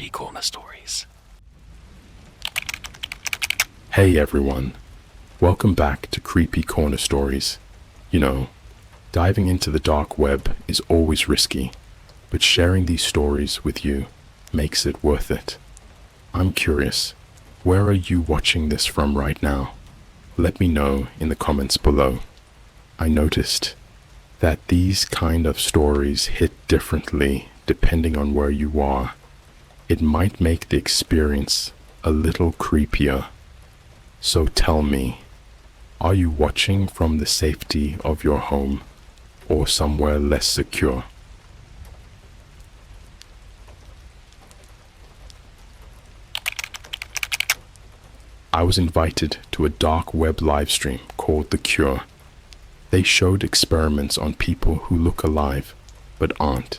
CreepyCorner stories. Hey everyone, welcome back to CreepyCorner stories. You know, diving into the dark web is always risky, but sharing these stories with you makes it worth it. I'm curious, where are you watching this from right now? Let me know in the comments below. I noticed that these kind of stories hit differently depending on where you are. It might make the experience a little creepier. So tell me, are you watching from the safety of your home or somewhere less secure? I was invited to a dark web livestream called The Cure. They showed experiments on people who look alive but aren't.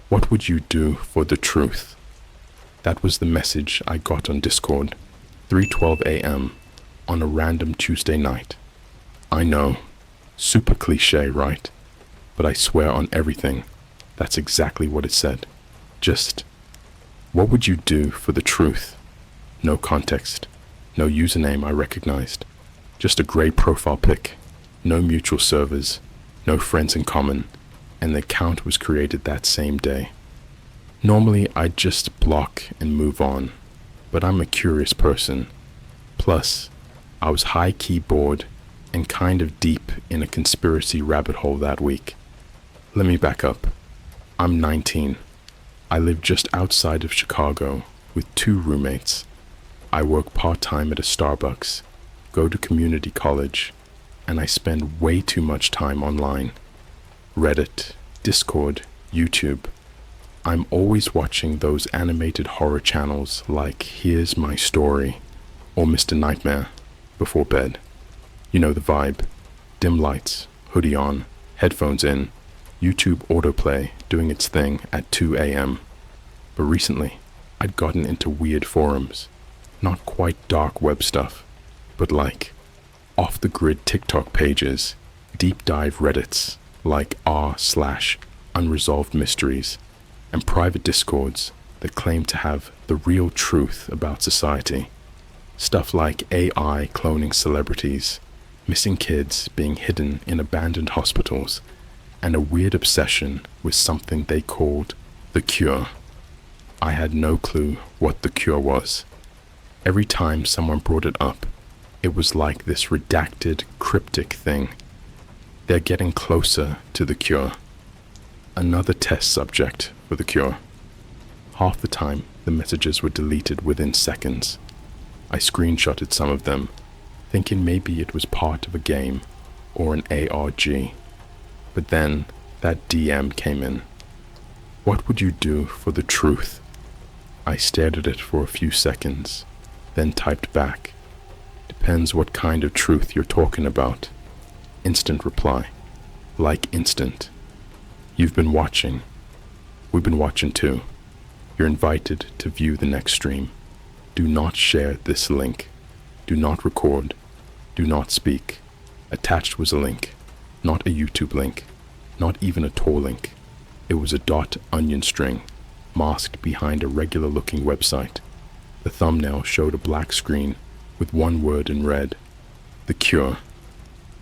What would you do for the truth? That was the message I got on Discord, 3:12 a.m. on a random Tuesday night. I know, super cliche, right? But I swear on everything, that's exactly what it said. Just, what would you do for the truth? No context, no username I recognized, just a gray profile pic, no mutual servers, no friends in common, and the account was created that same day. Normally I'd just block and move on, but I'm a curious person. Plus, I was high-key bored and kind of deep in a conspiracy rabbit hole that week. Let me back up. I'm 19. I live just outside of Chicago with 2 roommates. I work part-time at a Starbucks, go to community college, and I spend way too much time online. Reddit, Discord, YouTube. I'm always watching those animated horror channels like Here's My Story or Mr. Nightmare before bed. You know the vibe. Dim lights, hoodie on, headphones in, YouTube autoplay doing its thing at 2 a.m. But recently, I'd gotten into weird forums. Not quite dark web stuff, but like off-the-grid TikTok pages, deep dive Reddits like r/unresolved mysteries, and private discords that claim to have the real truth about society. Stuff like AI cloning celebrities, missing kids being hidden in abandoned hospitals, and a weird obsession with something they called the cure. I had no clue what the cure was. Every time someone brought it up, it was like this redacted, cryptic thing. They're getting closer to the cure. Another test subject for the cure. Half the time, the messages were deleted within seconds. I screenshotted some of them, thinking maybe it was part of a game or an ARG. But then, that DM came in. What would you do for the truth? I stared at it for a few seconds, then typed back. Depends what kind of truth you're talking about. Instant reply. Like instant. You've been watching. We've been watching too. You're invited to view the next stream. Do not share this link. Do not record. Do not speak. Attached was a link, not a YouTube link, not even a Tor link. It was a .onion string, masked behind a regular looking website. The thumbnail showed a black screen with one word in red. The Cure.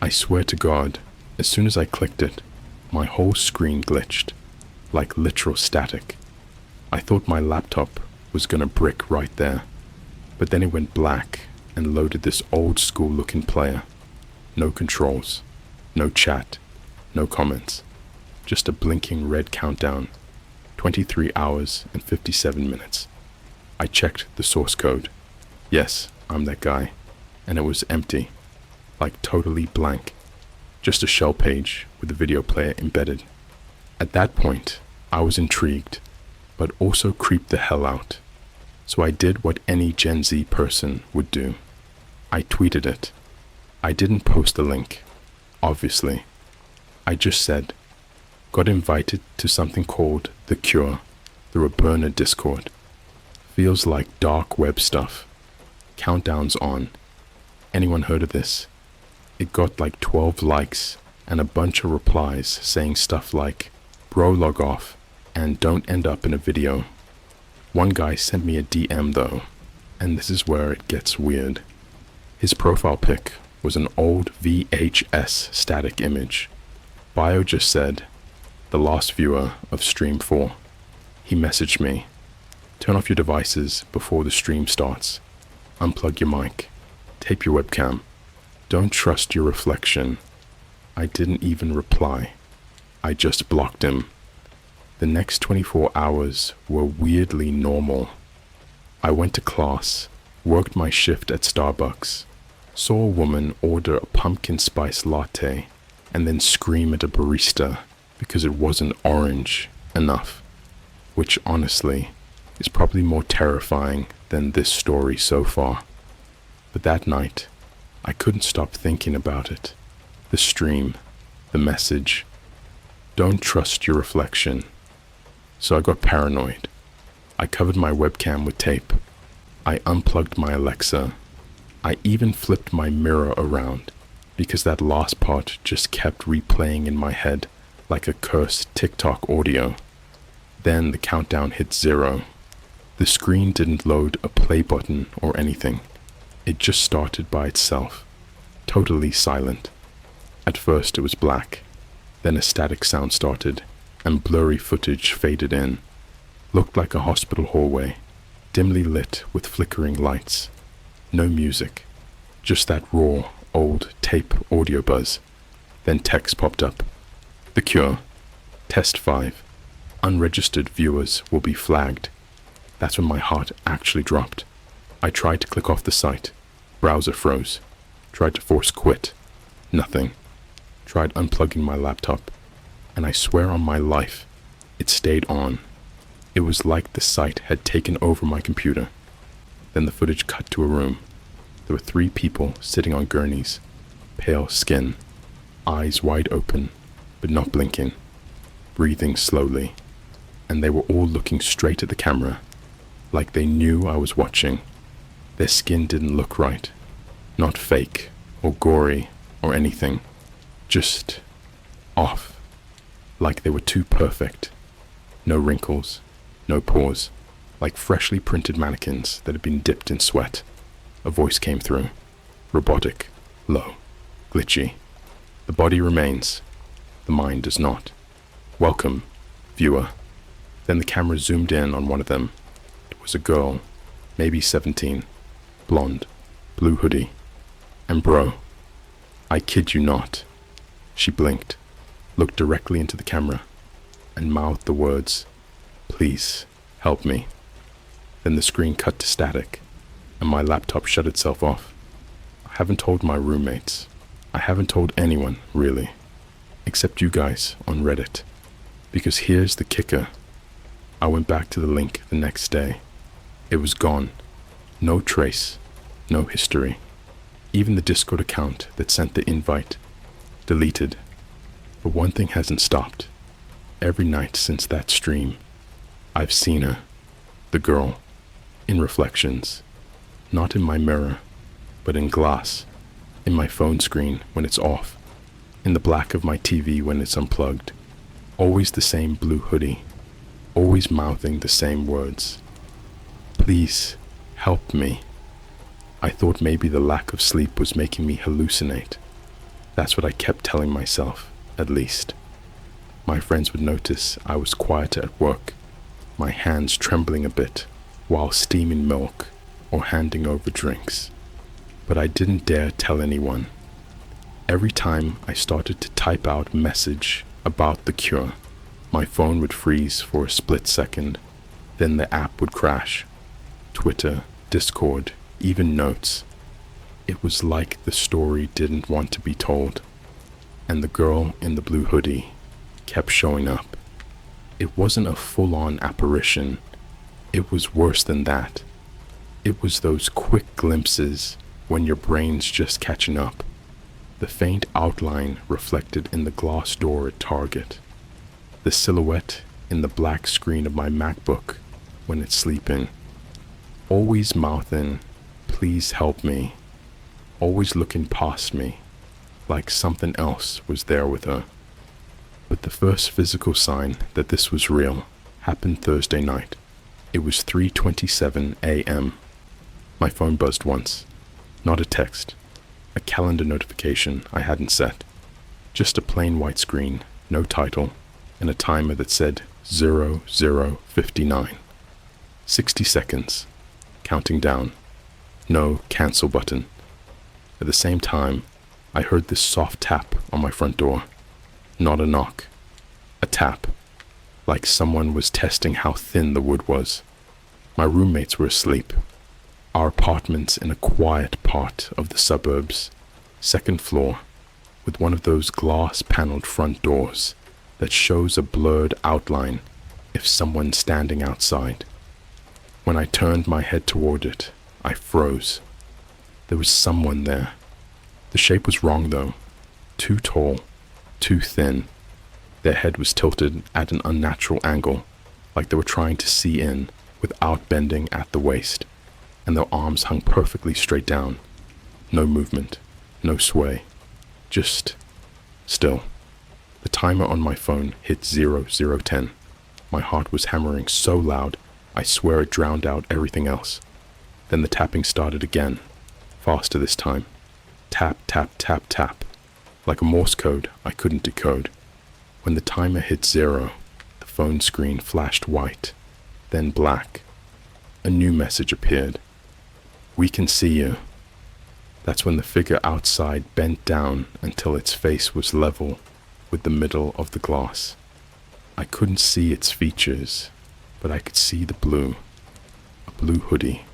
I swear to God, as soon as I clicked it, my whole screen glitched, like literal static. I thought my laptop was gonna brick right there, but then it went black and loaded this old school looking player. No controls, no chat, no comments, just a blinking red countdown, 23 hours and 57 minutes. I checked the source code. Yes, I'm that guy, and it was empty, like totally blank. Just a shell page with a video player embedded. At that point, I was intrigued, but also creeped the hell out. So I did what any Gen Z person would do. I tweeted it. I didn't post the link, obviously. I just said, got invited to something called The Cure through a burner Discord. Feels like dark web stuff. Countdown's on. Anyone heard of this? It got like 12 likes and a bunch of replies saying stuff like, bro, log off and don't end up in a video. One guy sent me a DM though, and this is where it gets weird. His profile pic was an old VHS static image. Bio just said, "The last viewer of stream 4. He messaged me, "Turn off your devices before the stream starts. Unplug your mic. Tape your webcam. Don't trust your reflection." I didn't even reply. I just blocked him. The next 24 hours were weirdly normal. I went to class, worked my shift at Starbucks, saw a woman order a pumpkin spice latte, and then scream at a barista because it wasn't orange enough, which honestly is probably more terrifying than this story so far. But that night, I couldn't stop thinking about it. The stream, the message. Don't trust your reflection. So I got paranoid. I covered my webcam with tape. I unplugged my Alexa. I even flipped my mirror around because that last part just kept replaying in my head like a cursed TikTok audio. Then the countdown hit 0. The screen didn't load a play button or anything. It just started by itself, totally silent. At first it was black, then a static sound started, and blurry footage faded in. Looked like a hospital hallway, dimly lit with flickering lights. No music, just that raw, old tape audio buzz. Then text popped up. "The Cure. Test 5. Unregistered viewers will be flagged." That's when my heart actually dropped. I tried to click off the site. Browser froze. Tried to force quit. Nothing. Tried unplugging my laptop. And I swear on my life, it stayed on. It was like the site had taken over my computer. Then the footage cut to a room. There were 3 people sitting on gurneys, pale skin, eyes wide open, but not blinking, breathing slowly. And they were all looking straight at the camera, like they knew I was watching. Their skin didn't look right, not fake or gory or anything, just off. Like they were too perfect. No wrinkles, no pores, like freshly printed mannequins that had been dipped in sweat. A voice came through, robotic, low, glitchy. "The body remains, the mind does not. Welcome, viewer." Then the camera zoomed in on one of them. It was a girl, maybe 17, blonde, blue hoodie. And bro, I kid you not, she blinked, looked directly into the camera, and mouthed the words, "Please, help me." Then the screen cut to static, and my laptop shut itself off. I haven't told my roommates. I haven't told anyone, really, except you guys on Reddit. Because here's the kicker. I went back to the link the next day. It was gone. No trace, no history. Even the Discord account that sent the invite, deleted. But one thing hasn't stopped. Every night since that stream, I've seen her, the girl, in reflections. Not in my mirror, but in glass, in my phone screen when it's off, in the black of my TV when it's unplugged. Always the same blue hoodie, always mouthing the same words. "Please, help me." I thought maybe the lack of sleep was making me hallucinate. That's what I kept telling myself, at least. My friends would notice I was quieter at work, my hands trembling a bit while steaming milk or handing over drinks. But I didn't dare tell anyone. Every time I started to type out message about the cure, my phone would freeze for a split second, then the app would crash. Twitter, Discord, even notes. It was like the story didn't want to be told, and the girl in the blue hoodie kept showing up. It wasn't a full-on apparition. It was worse than that. It was those quick glimpses when your brain's just catching up. The faint outline reflected in the glass door at Target. The silhouette in the black screen of my MacBook when it's sleeping. Always mouthing, "Please help me." Always looking past me, like something else was there with her. But the first physical sign that this was real happened Thursday night. It was 3:27 a.m. My phone buzzed once. Not a text. A calendar notification I hadn't set. Just a plain white screen, no title, and a timer that said 00:59. 60 seconds. Counting down. No cancel button. At the same time, I heard this soft tap on my front door. Not a knock. A tap. Like someone was testing how thin the wood was. My roommates were asleep. Our apartment's in a quiet part of the suburbs, second floor, with one of those glass-paneled front doors that shows a blurred outline if someone's standing outside. When I turned my head toward it, I froze. There was someone there. The shape was wrong though. Too tall, too thin. Their head was tilted at an unnatural angle, like they were trying to see in without bending at the waist, and their arms hung perfectly straight down. No movement, no sway, just still. The timer on my phone hit 00:10. My heart was hammering so loud, I swear it drowned out everything else. Then the tapping started again, faster this time. Tap, tap, tap, tap. Like a Morse code I couldn't decode. When the timer hit 0, the phone screen flashed white, then black. A new message appeared. "We can see you." That's when the figure outside bent down until its face was level with the middle of the glass. I couldn't see its features, but I could see the blue. A blue hoodie,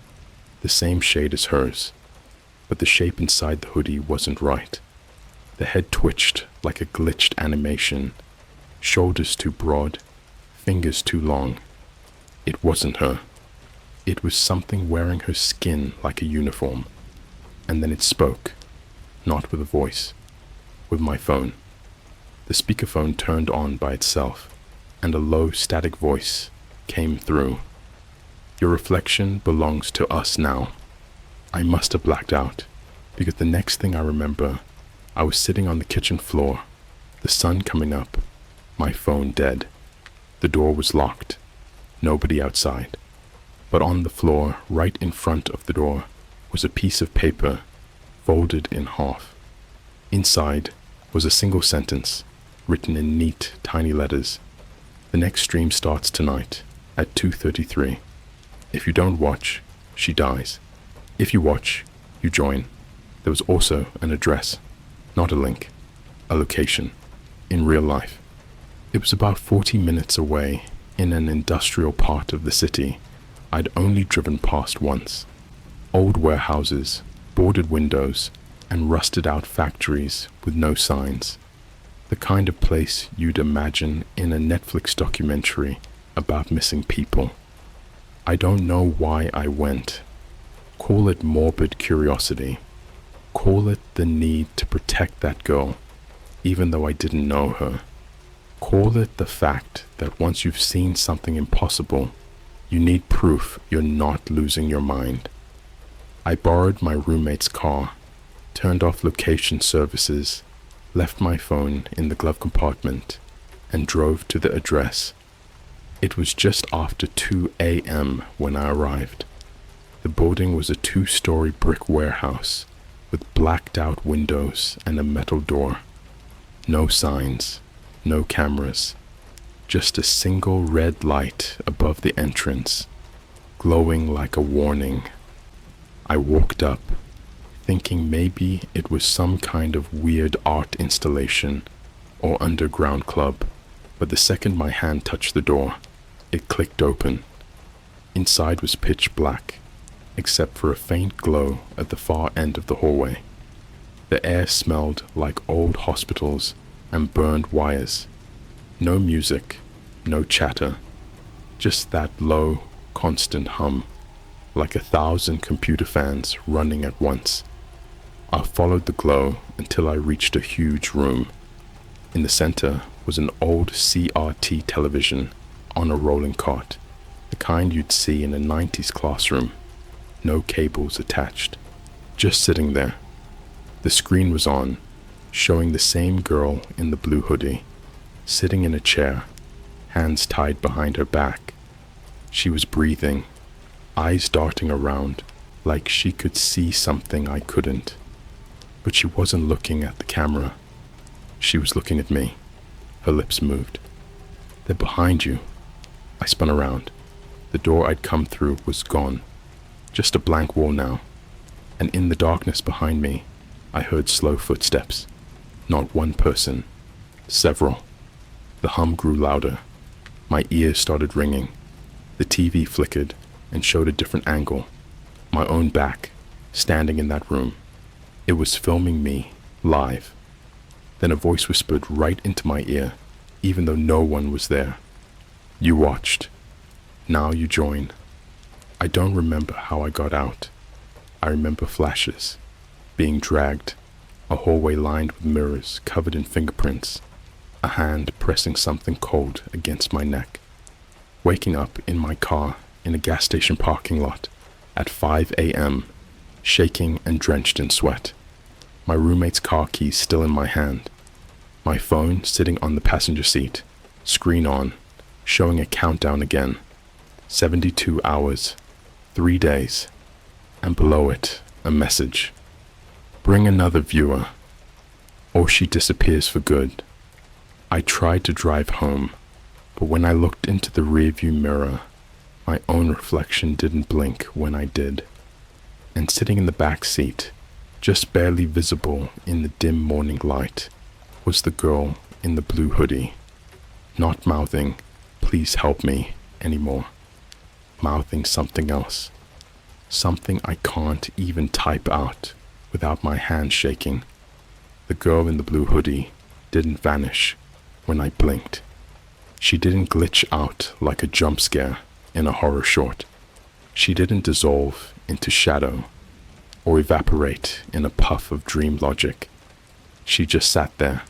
the same shade as hers, but the shape inside the hoodie wasn't right. The head twitched like a glitched animation, shoulders too broad, fingers too long. It wasn't her. It was something wearing her skin like a uniform. And then it spoke, not with a voice, with my phone. The speakerphone turned on by itself, and a low static voice came through. "Your reflection belongs to us now." I must have blacked out, because the next thing I remember, I was sitting on the kitchen floor, the sun coming up, my phone dead. The door was locked, nobody outside. But on the floor, right in front of the door, was a piece of paper, folded in half. Inside was a single sentence, written in neat, tiny letters. "The next stream starts tonight, at 2:33. If you don't watch, she dies. If you watch, you join." There was also an address, not a link, a location, in real life. It was about 40 minutes away, in an industrial part of the city I'd only driven past once. Old warehouses, boarded windows, and rusted-out factories with no signs. The kind of place you'd imagine in a Netflix documentary about missing people. I don't know why I went. Call it morbid curiosity. Call it the need to protect that girl, even though I didn't know her. Call it the fact that once you've seen something impossible, you need proof you're not losing your mind. I borrowed my roommate's car, turned off location services, left my phone in the glove compartment, and drove to the address. It was just after 2 a.m. when I arrived. The building was a 2-story brick warehouse with blacked-out windows and a metal door. No signs, no cameras, just a single red light above the entrance, glowing like a warning. I walked up, thinking maybe it was some kind of weird art installation or underground club, but the second my hand touched the door, it clicked open. Inside was pitch black, except for a faint glow at the far end of the hallway. The air smelled like old hospitals and burned wires. No music, no chatter, just that low, constant hum, like 1,000 computer fans running at once. I followed the glow until I reached a huge room. In the center was an old CRT television on a rolling cart, the kind you'd see in a 90s classroom. No cables attached, just sitting there. The screen was on, showing the same girl in the blue hoodie, sitting in a chair, hands tied behind her back. She was breathing, eyes darting around like she could see something I couldn't. But she wasn't looking at the camera. She was looking at me. Her lips moved. "They're behind you." I spun around. The door I'd come through was gone. Just a blank wall now. And in the darkness behind me, I heard slow footsteps. Not one person. Several. The hum grew louder. My ears started ringing. The TV flickered and showed a different angle. My own back, standing in that room. It was filming me, live. Then a voice whispered right into my ear, even though no one was there. "You watched. Now you join." I don't remember how I got out. I remember flashes, being dragged, a hallway lined with mirrors covered in fingerprints, a hand pressing something cold against my neck, waking up in my car in a gas station parking lot at 5 a.m., shaking and drenched in sweat, my roommate's car keys still in my hand, my phone sitting on the passenger seat, screen on, showing a countdown again, 72 hours, 3 days, and below it, a message. "Bring another viewer, or she disappears for good." I tried to drive home, but when I looked into the rearview mirror, my own reflection didn't blink when I did. And sitting in the back seat, just barely visible in the dim morning light, was the girl in the blue hoodie, not mouthing, "Please help me," anymore, mouthing something else, something I can't even type out without my hand shaking. The girl in the blue hoodie didn't vanish when I blinked. She didn't glitch out like a jump scare in a horror short. She didn't dissolve into shadow or evaporate in a puff of dream logic. She just sat there,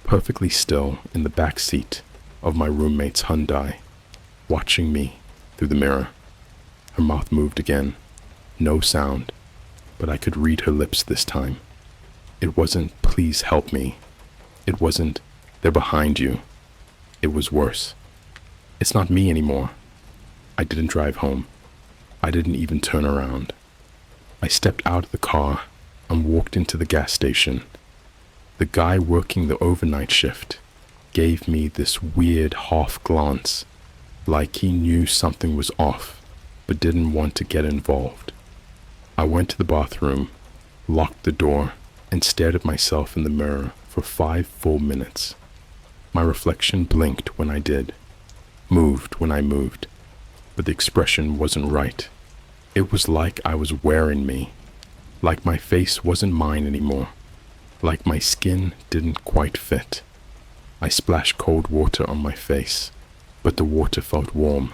perfectly still in the back seat of my roommate's Hyundai, watching me through the mirror. Her mouth moved again. No sound, but I could read her lips this time. It wasn't, "Please help me." It wasn't, "They're behind you." It was worse. It's not me anymore. I didn't drive home. I didn't even turn around. I stepped out of the car and walked into the gas station. The guy working the overnight shift gave me this weird half glance, like he knew something was off, but didn't want to get involved. I went to the bathroom, locked the door, and stared at myself in the mirror for 5 full minutes. My reflection blinked when I did, moved when I moved, but the expression wasn't right. It was like I was wearing me, like my face wasn't mine anymore, like my skin didn't quite fit. I splashed cold water on my face, but the water felt warm,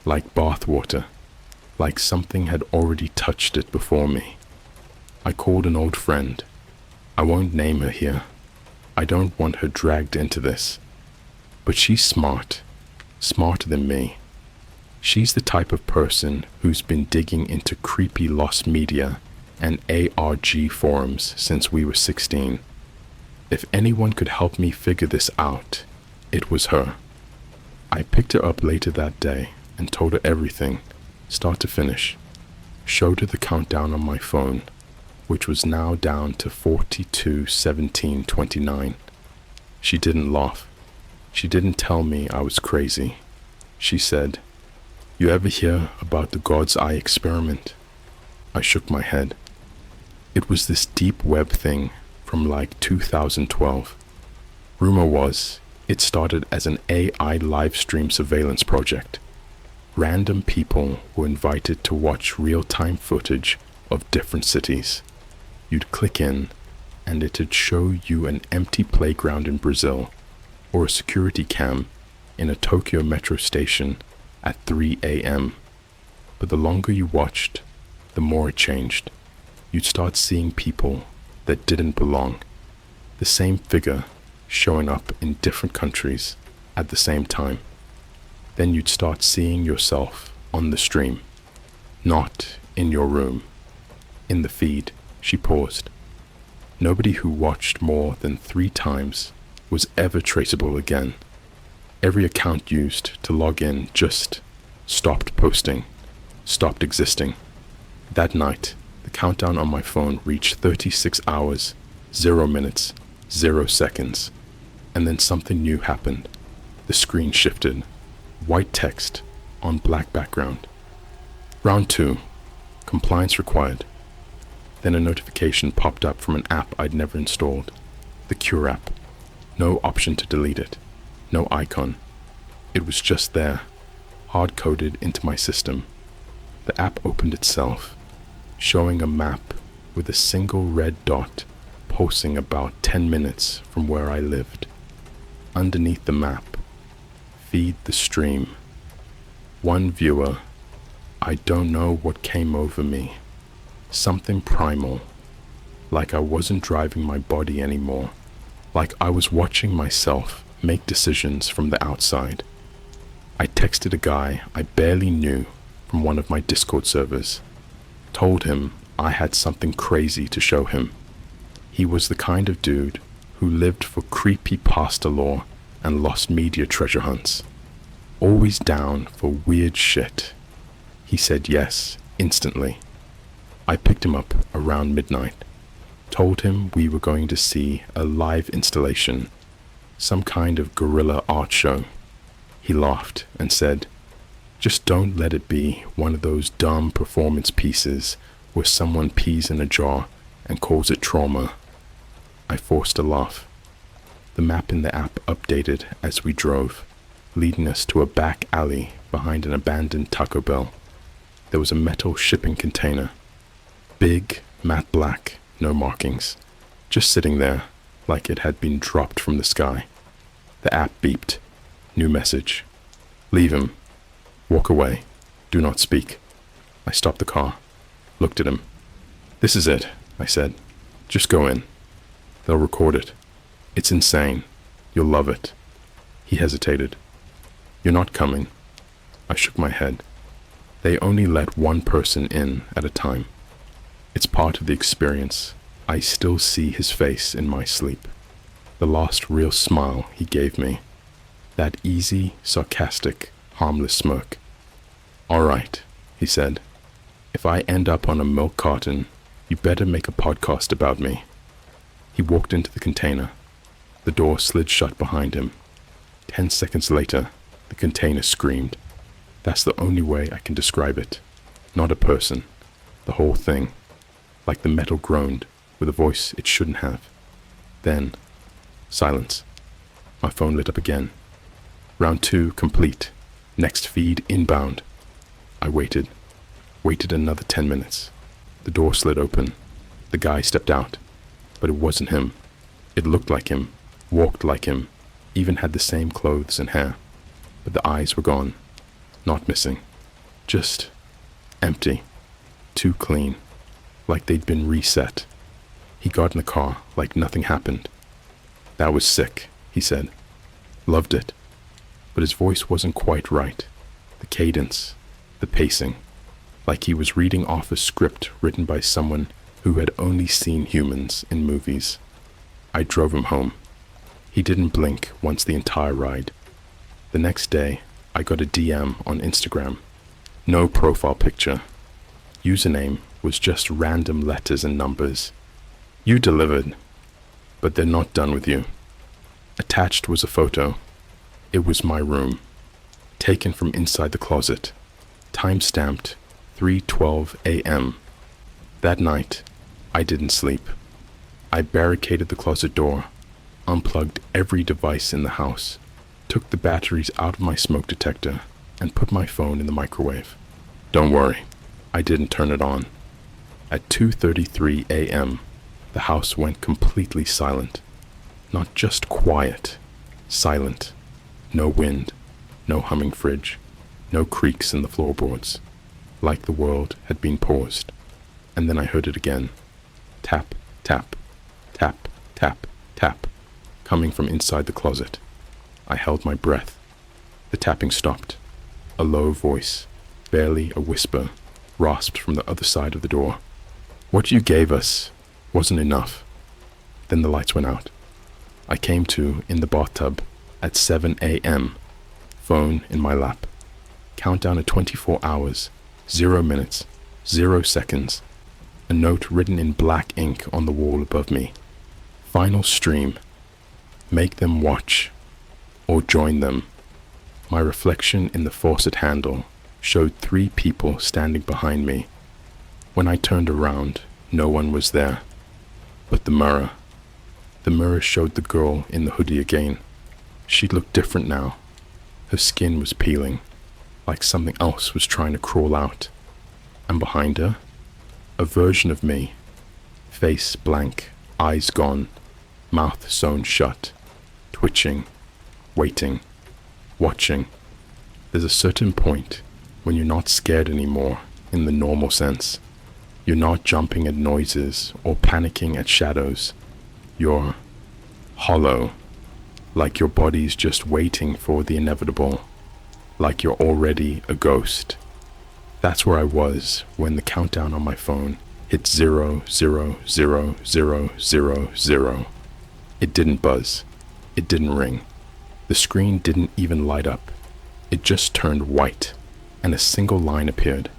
like bath water, like something had already touched it before me. I called an old friend. I won't name her here. I don't want her dragged into this. But she's smart, smarter than me. She's the type of person who's been digging into creepy lost media and ARG forums since we were 16. If anyone could help me figure this out, it was her. I picked her up later that day and told her everything, start to finish. Showed her the countdown on my phone, which was now down to 42:17:29. She didn't laugh. She didn't tell me I was crazy. She said, "You ever hear about the God's Eye experiment?" I shook my head. It was this deep web thing from like 2012. Rumor was, it started as an AI livestream surveillance project. Random people were invited to watch real-time footage of different cities. You'd click in, and it'd show you an empty playground in Brazil, or a security cam in a Tokyo metro station at 3 a.m. But the longer you watched, the more it changed. You'd start seeing people that didn't belong, the same figure showing up in different countries at the same time. Then you'd start seeing yourself on the stream, not in your room. In the feed, she paused. Nobody who watched more than 3 times was ever traceable again. Every account used to log in just stopped posting, stopped existing. That night, the countdown on my phone reached 36 hours, 0 minutes, 0 seconds. And then something new happened. The screen shifted. White text on black background. Round 2. Compliance required. Then a notification popped up from an app I'd never installed. The Cure app. No option to delete it. No icon. It was just there, hard-coded into my system. The app opened itself, showing a map with a single red dot pulsing about 10 minutes from where I lived. Underneath the map, feed the stream. One viewer. I don't know what came over me. Something primal. Like I wasn't driving my body anymore. Like I was watching myself make decisions from the outside. I texted a guy I barely knew from one of my Discord servers. Told him I had something crazy to show him. He was the kind of dude who lived for Creepypasta lore and lost media treasure hunts. Always down for weird shit. He said yes, instantly. I picked him up around midnight. Told him we were going to see a live installation, some kind of guerrilla art show. He laughed and said, "Just don't let it be one of those dumb performance pieces where someone pees in a jar and calls it trauma." I forced a laugh. The map in the app updated as we drove, leading us to a back alley behind an abandoned Taco Bell. There was a metal shipping container. Big, matte black, no markings. Just sitting there, like it had been dropped from the sky. The app beeped. New message. "Leave him. Walk away. Do not speak." I stopped the car. Looked at him. "This is it," I said. "Just go in. They'll record it. It's insane. You'll love it." He hesitated. "You're not coming." I shook my head. They only let one person in at a time. It's part of the experience. I still see his face in my sleep. The last real smile he gave me. That easy, sarcastic, harmless smirk. "All right," he said. "If I end up on a milk carton, you better make a podcast about me." He walked into the container. The door slid shut behind him. 10 seconds later, the container screamed. That's the only way I can describe it. Not a person. The whole thing. Like the metal groaned, with a voice it shouldn't have. Then, silence. My phone lit up again. Round 2 complete. Next feed inbound. I waited. Waited another 10 minutes. The door slid open. The guy stepped out. But it wasn't him. It looked like him, walked like him, even had the same clothes and hair. But the eyes were gone. Not missing. Just empty. Too clean. Like they'd been reset. He got in the car like nothing happened. "That was sick," he said. "Loved it." But his voice wasn't quite right. The cadence, the pacing. Like he was reading off a script written by someone who had only seen humans in movies. I drove him home. He didn't blink once the entire ride. The next day, I got a DM on Instagram. No profile picture. Username was just random letters and numbers. "You delivered, but they're not done with you." Attached was a photo. It was my room, taken from inside the closet, time-stamped 3:12 a.m. That night, I didn't sleep. I barricaded the closet door, unplugged every device in the house, took the batteries out of my smoke detector, and put my phone in the microwave. Don't worry, I didn't turn it on. At 2:33 a.m., the house went completely silent. Not just quiet, silent. No wind, no humming fridge, no creaks in the floorboards. Like the world had been paused. And then I heard it again. Tap, tap, tap, tap, tap, coming from inside the closet. I held my breath. The tapping stopped. A low voice, barely a whisper, rasped from the other side of the door. "What you gave us wasn't enough." Then the lights went out. I came to in the bathtub at 7 a.m., phone in my lap. Countdown of 24 hours, 0 minutes, 0 seconds. A note written in black ink on the wall above me. Final stream. Make them watch, or join them. My reflection in the faucet handle showed 3 people standing behind me. When I turned around, no one was there. But the mirror. The mirror showed the girl in the hoodie again. She looked different now. Her skin was peeling, like something else was trying to crawl out. And behind her, a version of me. Face blank, eyes gone, mouth sewn shut, twitching, waiting, watching. There's a certain point when you're not scared anymore in the normal sense. You're not jumping at noises or panicking at shadows. You're hollow, like your body's just waiting for the inevitable, like you're already a ghost. That's where I was when the countdown on my phone hit 0, 0, 0, 0, 0, 0. It didn't buzz. It didn't ring. The screen didn't even light up. It just turned white, and a single line appeared.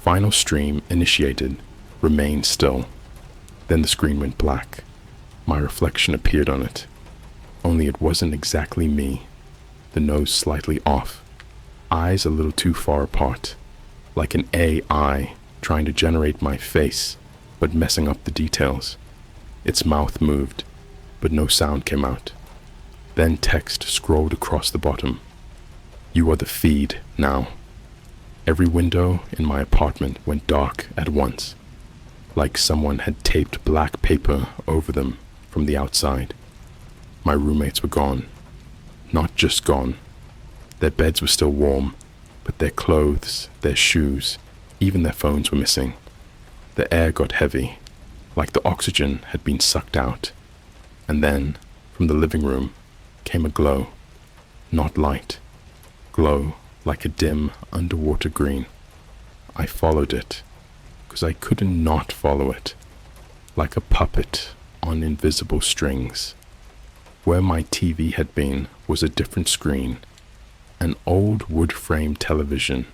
Final stream initiated. Remain still. Then the screen went black. My reflection appeared on it. Only it wasn't exactly me. The nose slightly off. Eyes a little too far apart. Like an AI trying to generate my face, but messing up the details. Its mouth moved, but no sound came out. Then text scrolled across the bottom. You are the feed now. Every window in my apartment went dark at once, like someone had taped black paper over them from the outside. My roommates were gone. Not just gone. Their beds were still warm, but their clothes, their shoes, even their phones were missing. The air got heavy, like the oxygen had been sucked out. And then, from the living room, came a glow. Not light. Glow like a dim underwater green. I followed it, because I couldn't not follow it, like a puppet on invisible strings. Where my TV had been was a different screen, an old wood-frame television,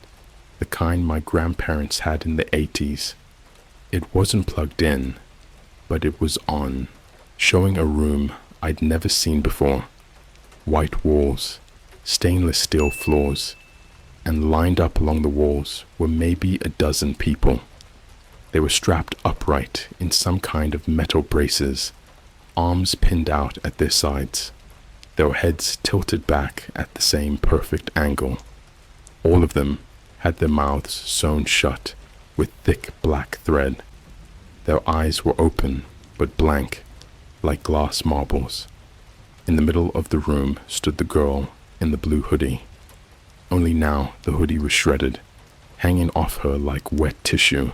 the kind my grandparents had in the 80s. It wasn't plugged in, but it was on, showing a room I'd never seen before. White walls, stainless steel floors, and lined up along the walls were maybe a dozen people. They were strapped upright in some kind of metal braces, arms pinned out at their sides, their heads tilted back at the same perfect angle. All of them had their mouths sewn shut with thick black thread. Their eyes were open but blank, like glass marbles. In the middle of the room stood the girl in the blue hoodie. Only now the hoodie was shredded, hanging off her like wet tissue.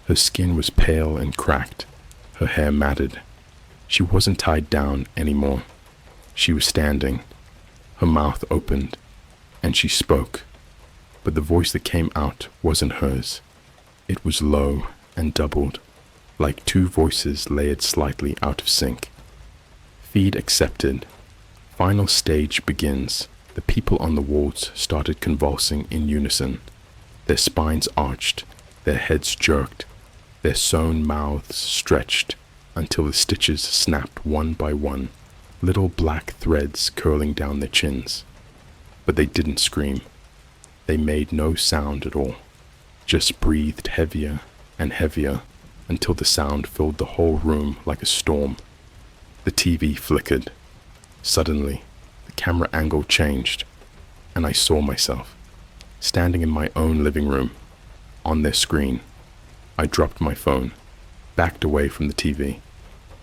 Her skin was pale and cracked, her hair matted. She wasn't tied down anymore. She was standing. Her mouth opened, and she spoke. But the voice that came out wasn't hers. It was low and doubled, like 2 voices layered slightly out of sync. Feed accepted. Final stage begins. The people on the walls started convulsing in unison. Their spines arched, their heads jerked, their sewn mouths stretched until the stitches snapped one by one, little black threads curling down their chins. But they didn't scream. They made no sound at all, just breathed heavier and heavier until the sound filled the whole room like a storm. The TV flickered. Suddenly, the camera angle changed, and I saw myself, standing in my own living room, on their screen. I dropped my phone, backed away from the TV,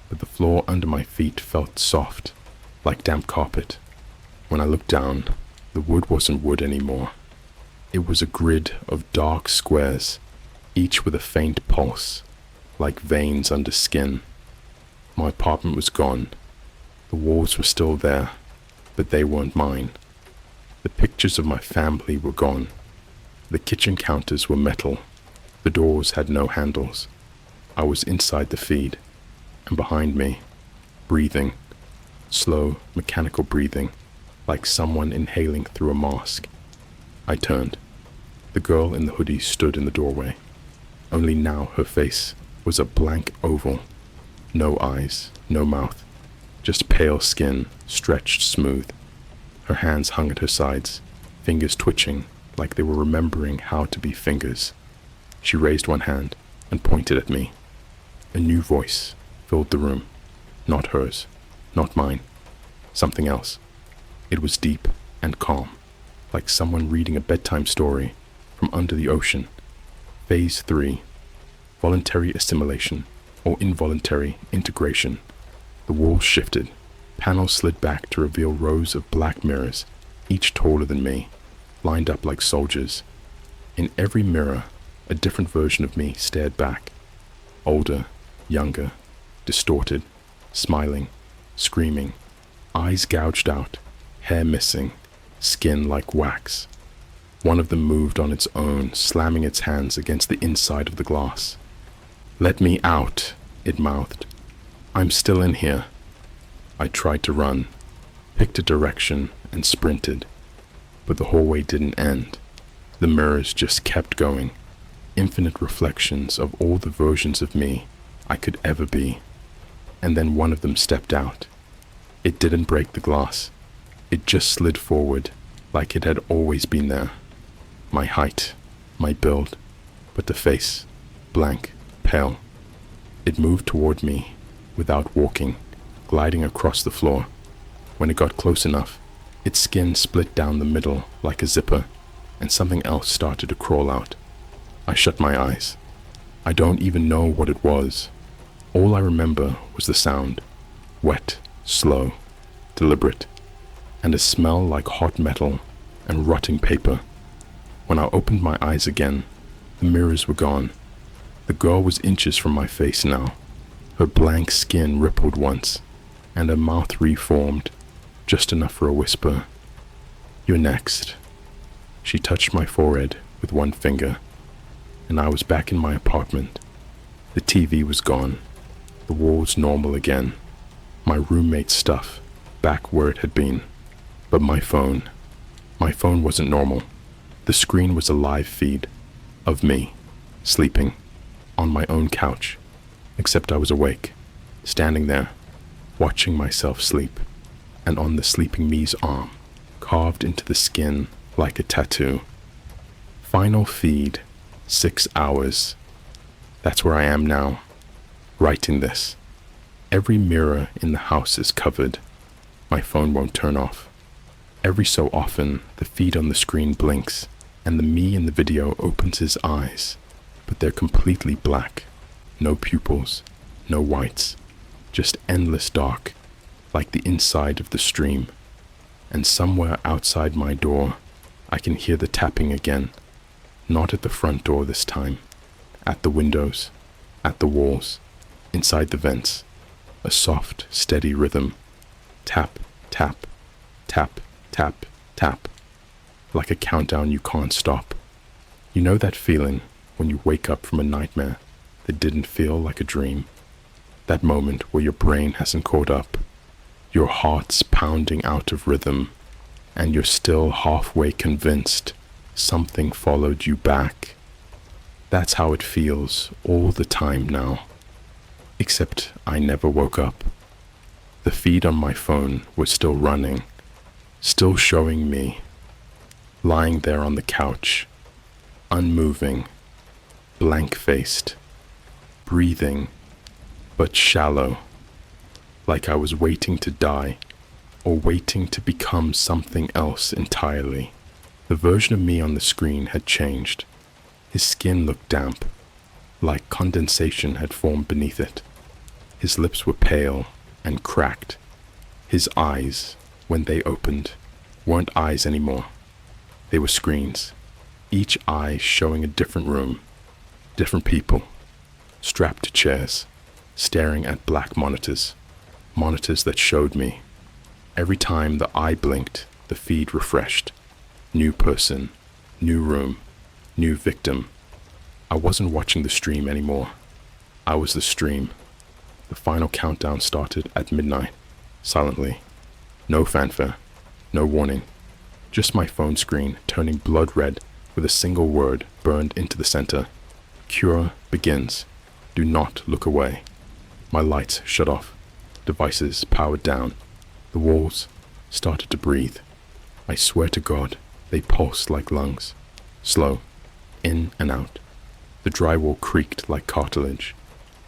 but the floor under my feet felt soft, like damp carpet. When I looked down, the wood wasn't wood anymore. It was a grid of dark squares, each with a faint pulse, like veins under skin. My apartment was gone. The walls were still there, but they weren't mine. The pictures of my family were gone. The kitchen counters were metal. The doors had no handles. I was inside the feed, and behind me, breathing, slow, mechanical breathing, like someone inhaling through a mask. I turned. The girl in the hoodie stood in the doorway. Only now her face was a blank oval. No eyes, no mouth, just pale skin stretched smooth. Her hands hung at her sides, fingers twitching like they were remembering how to be fingers. She raised one hand and pointed at me. A new voice filled the room. Not hers, not mine, something else. It was deep and calm, like someone reading a bedtime story from under the ocean. Phase 3, voluntary assimilation or involuntary integration. The walls shifted. Panels slid back to reveal rows of black mirrors, each taller than me, lined up like soldiers. In every mirror, a different version of me stared back. Older, younger, distorted, smiling, screaming, eyes gouged out, hair missing, skin like wax. One of them moved on its own, slamming its hands against the inside of the glass. "Let me out," it mouthed. "I'm still in here." I tried to run, picked a direction, and sprinted. But the hallway didn't end. The mirrors just kept going. Infinite reflections of all the versions of me I could ever be. And then one of them stepped out. It didn't break the glass. It just slid forward, like it had always been there. My height, my build, but the face, blank, pale. It moved toward me without walking, gliding across the floor. When it got close enough, its skin split down the middle like a zipper, and something else started to crawl out. I shut my eyes. I don't even know what it was. All I remember was the sound, wet, slow, deliberate, and a smell like hot metal and rotting paper. When I opened my eyes again, the mirrors were gone. The girl was inches from my face now. Her blank skin rippled once, and her mouth reformed, just enough for a whisper. "You're next." She touched my forehead with one finger, and I was back in my apartment. The TV was gone, the walls normal again, my roommate's stuff back where it had been. But my phone wasn't normal. The screen was a live feed of me, sleeping, on my own couch, except I was awake, standing there, watching myself sleep, and on the sleeping me's arm, carved into the skin like a tattoo. Final feed, 6 hours. That's where I am now, writing this. Every mirror in the house is covered. My phone won't turn off. Every so often, the feed on the screen blinks, and the me in the video opens his eyes, but they're completely black. No pupils, no whites, just endless dark, like the inside of the stream. And somewhere outside my door, I can hear the tapping again. Not at the front door this time. At the windows, at the walls, inside the vents. A soft, steady rhythm. Tap, tap, tap, tap, tap. Like a countdown you can't stop. You know that feeling when you wake up from a nightmare that didn't feel like a dream? That moment where your brain hasn't caught up. Your heart's pounding out of rhythm, and you're still halfway convinced something followed you back. That's how it feels all the time now. Except I never woke up. The feed on my phone was still running, still showing me, lying there on the couch, unmoving, blank-faced, breathing, but shallow, like I was waiting to die, or waiting to become something else entirely. The version of me on the screen had changed. His skin looked damp, like condensation had formed beneath it. His lips were pale and cracked. His eyes, when they opened, weren't eyes anymore. They were screens, each eye showing a different room, different people, strapped to chairs, staring at black monitors that showed me. Every time the eye blinked, the feed refreshed. New person, new room, new victim. I wasn't watching the stream anymore. I was the stream. The final countdown started at midnight, silently. No fanfare, no warning. Just my phone screen turning blood red with a single word burned into the center. Cure begins. Do not look away. My lights shut off. Devices powered down. The walls started to breathe. I swear to God, they pulsed like lungs. Slow, in and out. The drywall creaked like cartilage.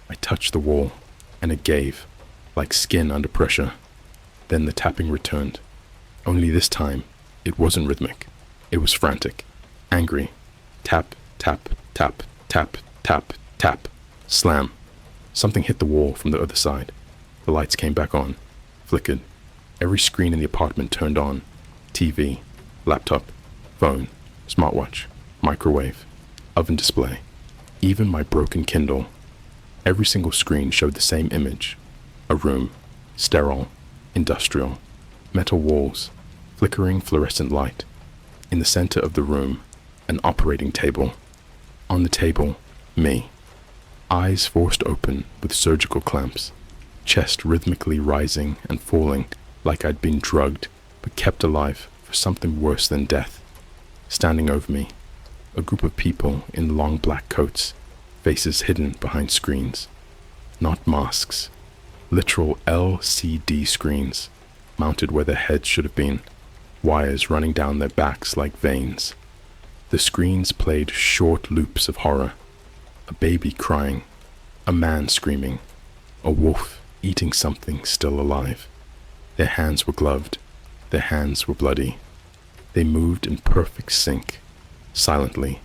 I touched the wall, and it gave, like skin under pressure. Then the tapping returned. Only this time, it wasn't rhythmic. It was frantic, angry. Tap, tap, tap, tap, tap, tap. Slam. Something hit the wall from the other side. The lights came back on, flickered. Every screen in the apartment turned on. TV, laptop, phone, smartwatch, microwave, oven display. Even my broken Kindle. Every single screen showed the same image. A room, sterile, industrial, metal walls, flickering fluorescent light. In the center of the room, an operating table. On the table, me. Eyes forced open with surgical clamps. Chest rhythmically rising and falling like I'd been drugged but kept alive for something worse than death. Standing over me, a group of people in long black coats, faces hidden behind screens. Not masks. Literal LCD screens, mounted where their heads should have been, wires running down their backs like veins. The screens played short loops of horror. A baby crying, a man screaming, a wolf eating something still alive. Their hands were gloved, their hands were bloody. They moved in perfect sync, silently,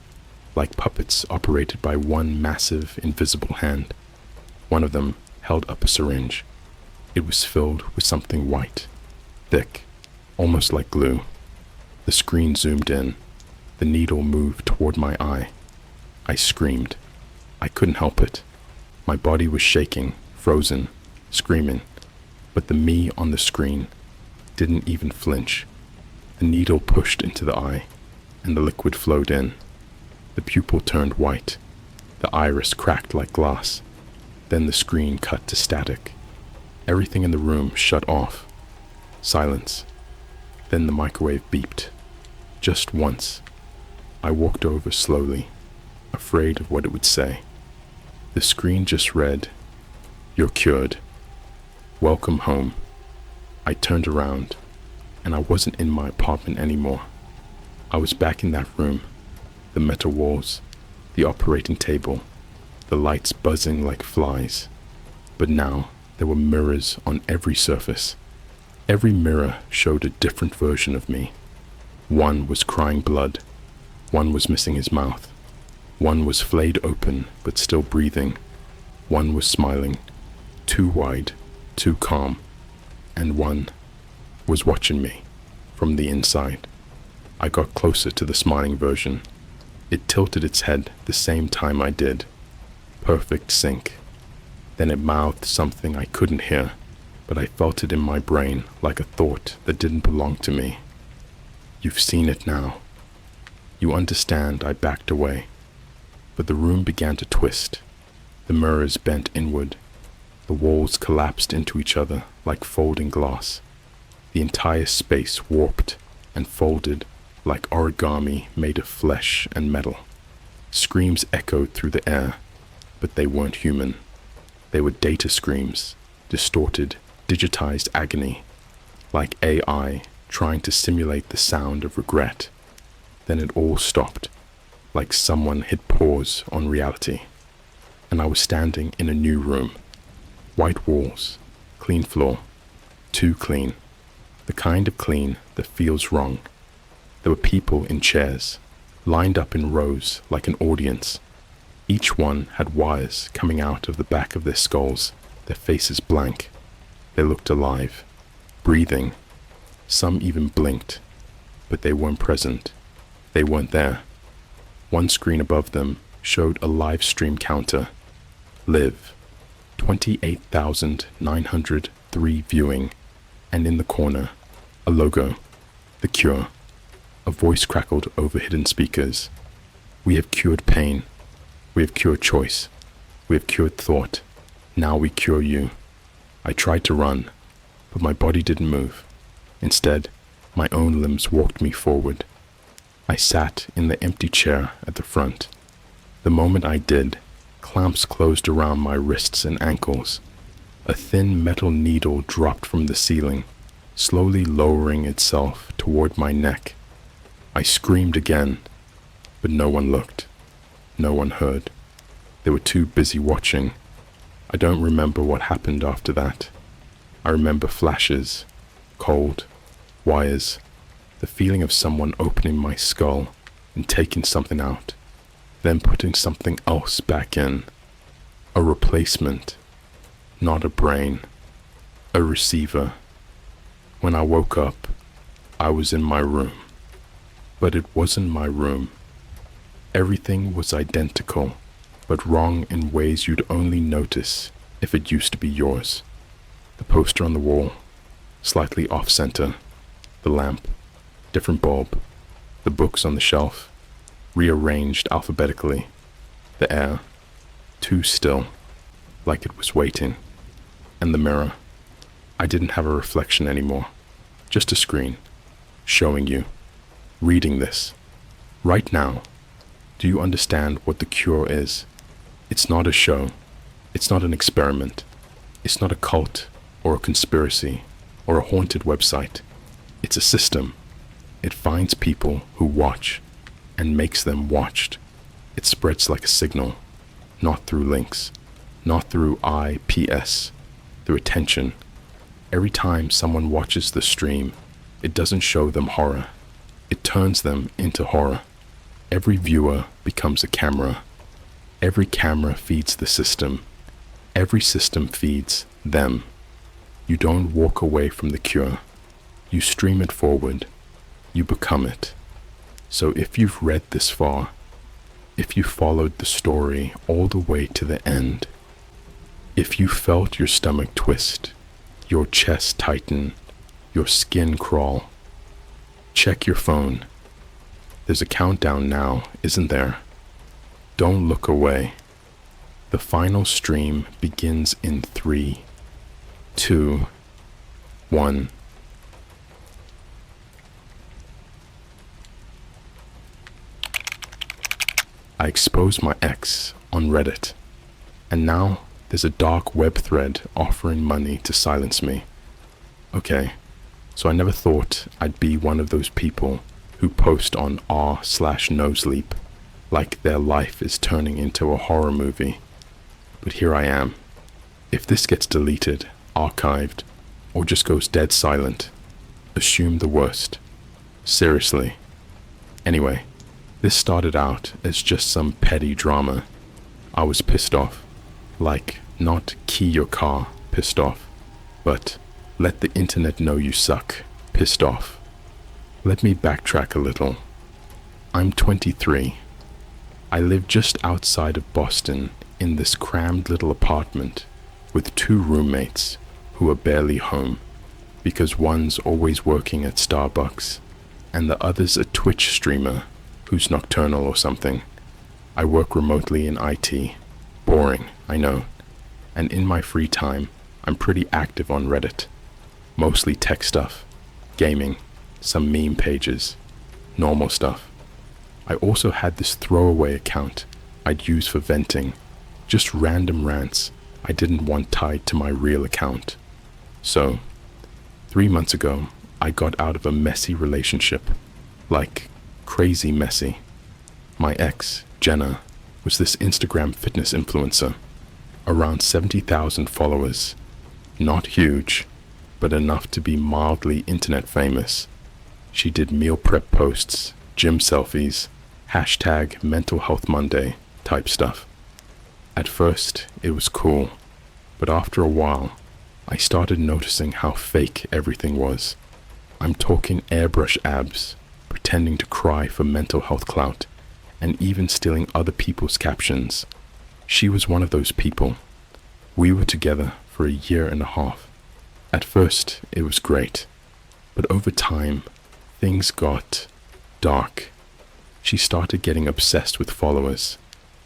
like puppets operated by one massive, invisible hand. One of them held up a syringe. It was filled with something white, thick, almost like glue. The screen zoomed in. The needle moved toward my eye. I screamed. I couldn't help it. My body was shaking, frozen, screaming, but the me on the screen didn't even flinch. The needle pushed into the eye, and the liquid flowed in. The pupil turned white. The iris cracked like glass. Then the screen cut to static. Everything in the room shut off. Silence. Then the microwave beeped. Just once. I walked over slowly, afraid of what it would say. The screen just read, "You're cured. Welcome home." I turned around, and I wasn't in my apartment anymore. I was back in that room, the metal walls, the operating table, the lights buzzing like flies. But now there were mirrors on every surface. Every mirror showed a different version of me. One was crying blood. One was missing his mouth. One was flayed open but still breathing. One was smiling, too wide, too calm. And one was watching me from the inside. I got closer to the smiling version. It tilted its head the same time I did. Perfect sync. Then it mouthed something I couldn't hear, but I felt it in my brain like a thought that didn't belong to me. "You've seen it now. You understand." I backed away. But the room began to twist. The mirrors bent inward. The walls collapsed into each other like folding glass. The entire space warped and folded like origami made of flesh and metal. Screams echoed through the air, but they weren't human. They were data screams, distorted, digitized agony, like AI trying to simulate the sound of regret. Then it all stopped, like someone hit pause on reality, and I was standing in a new room. White walls, clean floor, too clean, the kind of clean that feels wrong. There were people in chairs, lined up in rows like an audience. Each one had wires coming out of the back of their skulls, their faces blank. They looked alive, breathing. Some even blinked, but they weren't present. They weren't there. One screen above them showed a live stream counter. Live. 28,903 viewing. And in the corner, a logo. The Cure. A voice crackled over hidden speakers. "We have cured pain. We have cured choice. We have cured thought. Now we cure you." I tried to run, but my body didn't move. Instead, my own limbs walked me forward. I sat in the empty chair at the front. The moment I did, clamps closed around my wrists and ankles. A thin metal needle dropped from the ceiling, slowly lowering itself toward my neck. I screamed again, but no one looked. No one heard. They were too busy watching. I don't remember what happened after that. I remember flashes, cold, wires, the feeling of someone opening my skull and taking something out, then putting something else back in. A replacement, not a brain, a receiver. When I woke up, I was in my room. But it wasn't my room. Everything was identical, but wrong in ways you'd only notice if it used to be yours. The poster on the wall, slightly off-center, the lamp, different bulb, the books on the shelf, rearranged alphabetically, the air, too still, like it was waiting, and the mirror. I didn't have a reflection anymore, just a screen, showing you, reading this. Right now, do you understand what the cure is? It's not a show, it's not an experiment, it's not a cult or a conspiracy or a haunted website. It's a system. It finds people who watch and makes them watched. It spreads like a signal, not through links, not through IPS, through attention. Every time someone watches the stream, it doesn't show them horror. It turns them into horror. Every viewer becomes a camera. Every camera feeds the system. Every system feeds them. You don't walk away from the cure. You stream it forward. You become it. So if you've read this far, if you followed the story all the way to the end, if you felt your stomach twist, your chest tighten, your skin crawl, check your phone. There's a countdown now, isn't there? Don't look away. The final stream begins in 3, 2, 1. I exposed my ex on Reddit, and now there's a dark web thread offering money to silence me. Okay, so I never thought I'd be one of those people who post on r/nosleep like their life is turning into a horror movie. But here I am. If this gets deleted, archived, or just goes dead silent, assume the worst. Seriously. Anyway, this started out as just some petty drama. I was pissed off. Like, not key your car, pissed off, but let the internet know you suck, pissed off. Let me backtrack a little. I'm 23. I live just outside of Boston in this crammed little apartment with 2 roommates who are barely home because one's always working at Starbucks and the other's a Twitch streamer who's nocturnal or something. I work remotely in IT. Boring, I know. And in my free time, I'm pretty active on Reddit. Mostly tech stuff, gaming, some meme pages, normal stuff. I also had this throwaway account I'd use for venting, just random rants I didn't want tied to my real account. So, 3 months ago, I got out of a messy relationship, like crazy messy. My ex, Jenna, was this Instagram fitness influencer, around 70,000 followers, not huge, but enough to be mildly internet famous. She did meal prep posts, gym selfies, hashtag mental health Monday type stuff. At first, it was cool, but after a while, I started noticing how fake everything was. I'm talking airbrush abs, pretending to cry for mental health clout, and even stealing other people's captions. She was one of those people. We were together for 1.5 years. At first, it was great, but over time, things got dark. She started getting obsessed with followers.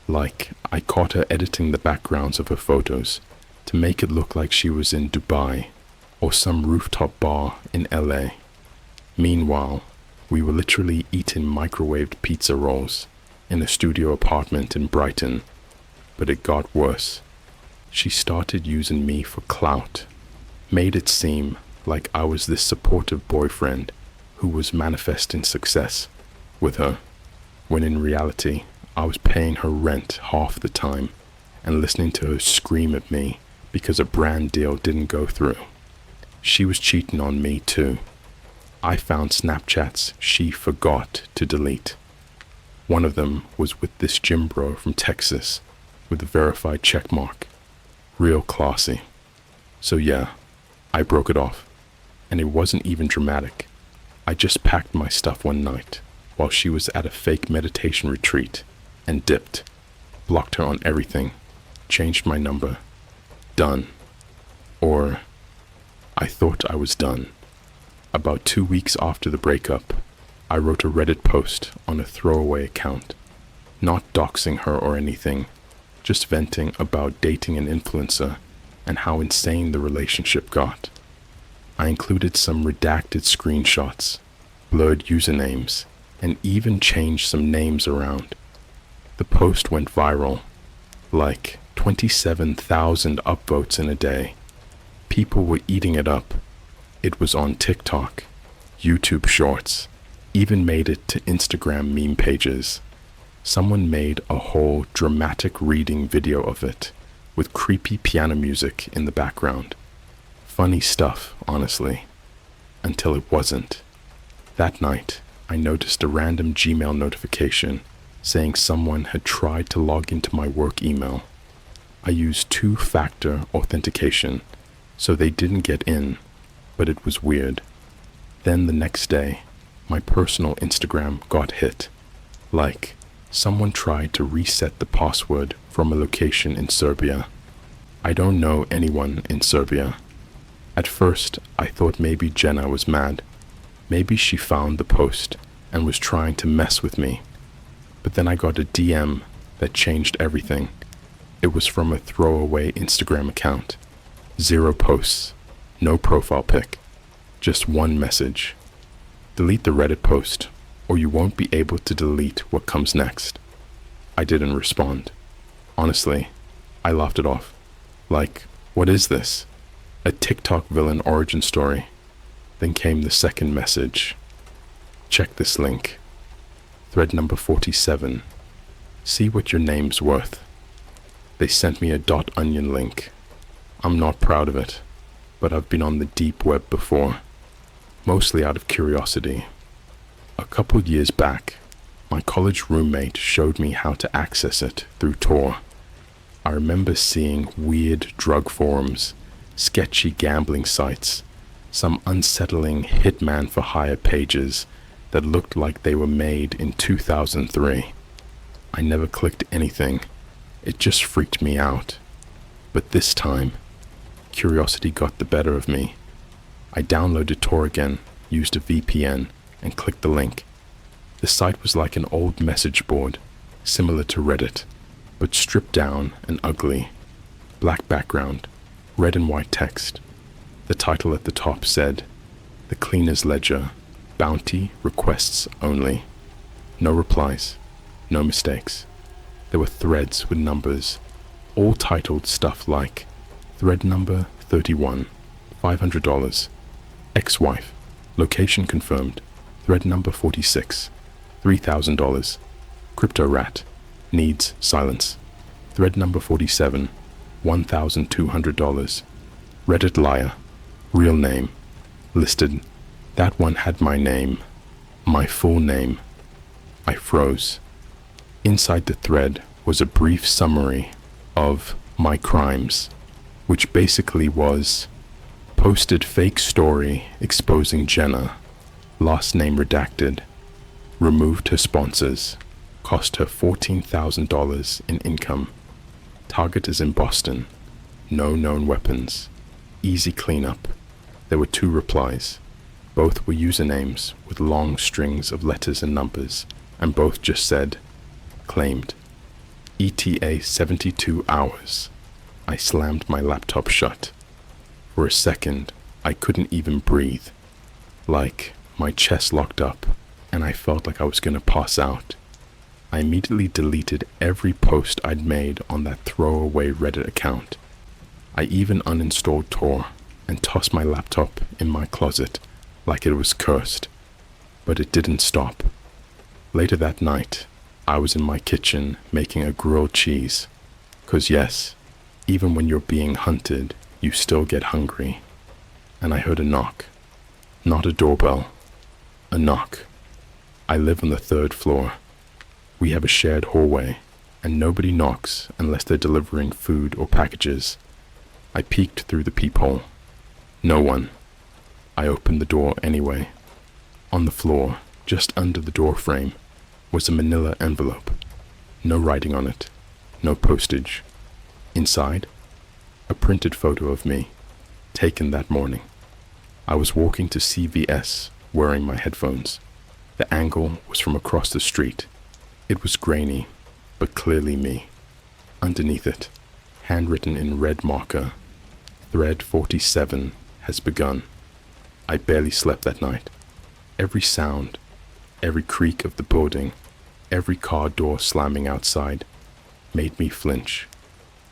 Like, I caught her editing the backgrounds of her photos to make it look like she was in Dubai or some rooftop bar in LA. Meanwhile, We were literally eating microwaved pizza rolls in a studio apartment in Brighton, but it got worse. She started using me for clout, made it seem like I was this supportive boyfriend who was manifesting success with her, when in reality, I was paying her rent half the time and listening to her scream at me because a brand deal didn't go through. She was cheating on me too. I found Snapchats she forgot to delete. One of them was with this gym bro from Texas with a verified checkmark. Real classy. So yeah, I broke it off. And it wasn't even dramatic. I just packed my stuff one night while she was at a fake meditation retreat and dipped. Blocked her on everything. Changed my number. Done. Or I thought I was done. About 2 weeks after the breakup, I wrote a Reddit post on a throwaway account, not doxing her or anything, just venting about dating an influencer and how insane the relationship got. I included some redacted screenshots, blurred usernames, and even changed some names around. The post went viral, like 27,000 upvotes in a day. People were eating it up. It was on TikTok, YouTube Shorts, even made it to Instagram meme pages. Someone made a whole dramatic reading video of it, with creepy piano music in the background. Funny stuff, honestly, until it wasn't. That night, I noticed a random Gmail notification saying someone had tried to log into my work email. I used two-factor authentication, so they didn't get in, but it was weird. Then the next day, my personal Instagram got hit. Like, someone tried to reset the password from a location in Serbia. I don't know anyone in Serbia. At first, I thought maybe Jenna was mad. Maybe she found the post and was trying to mess with me. But then I got a DM that changed everything. It was from a throwaway Instagram account. 0 posts, no profile pic, just one message. Delete the Reddit post, or you won't be able to delete what comes next. I didn't respond. Honestly, I laughed it off. Like, what is this? A TikTok villain origin story. Then came the second message. Check this link. Thread number 47. See what your name's worth. They sent me a .onion link. I'm not proud of it, but I've been on the deep web before, mostly out of curiosity. A couple years back, my college roommate showed me how to access it through Tor. I remember seeing weird drug forums, sketchy gambling sites, some unsettling hitman for hire pages that looked like they were made in 2003. I never clicked anything. It just freaked me out. But this time, curiosity got the better of me. I downloaded Tor again, used a VPN, and clicked the link. The site was like an old message board, similar to Reddit, but stripped down and ugly. Black background, red and white text. The title at the top said, "The Cleaner's Ledger, Bounty Requests Only." No replies, no mistakes. There were threads with numbers, all titled stuff like Thread number 31, $500, ex-wife, location confirmed, thread number 46, $3,000, crypto rat, needs silence, thread number 47, $1,200, Reddit liar, real name, listed. That one had my name, my full name. I froze. Inside the thread was a brief summary of my crimes, which basically was posted fake story exposing Jenna, last name redacted, removed her sponsors, cost her $14,000 in income, target is in Boston, no known weapons, easy cleanup. There were 2 replies. Both were usernames with long strings of letters and numbers, and both just said, claimed. ETA 72 hours. I slammed my laptop shut. For a second, I couldn't even breathe. Like, my chest locked up, and I felt like I was going to pass out. I immediately deleted every post I'd made on that throwaway Reddit account. I even uninstalled Tor and tossed my laptop in my closet like it was cursed. But it didn't stop. Later that night, I was in my kitchen making a grilled cheese. 'Cause yes, even when you're being hunted, you still get hungry. And I heard a knock. Not a doorbell. A knock. I live on the 3rd floor. We have a shared hallway, and nobody knocks unless they're delivering food or packages. I peeked through the peephole. No one. I opened the door anyway. On the floor, just under the door frame, was a manila envelope. No writing on it. No postage. Inside, a printed photo of me, taken that morning. I was walking to CVS, wearing my headphones. The angle was from across the street. It was grainy, but clearly me. Underneath it, handwritten in red marker, Thread 47 has begun. I barely slept that night. Every sound, every creak of the building, every car door slamming outside, made me flinch.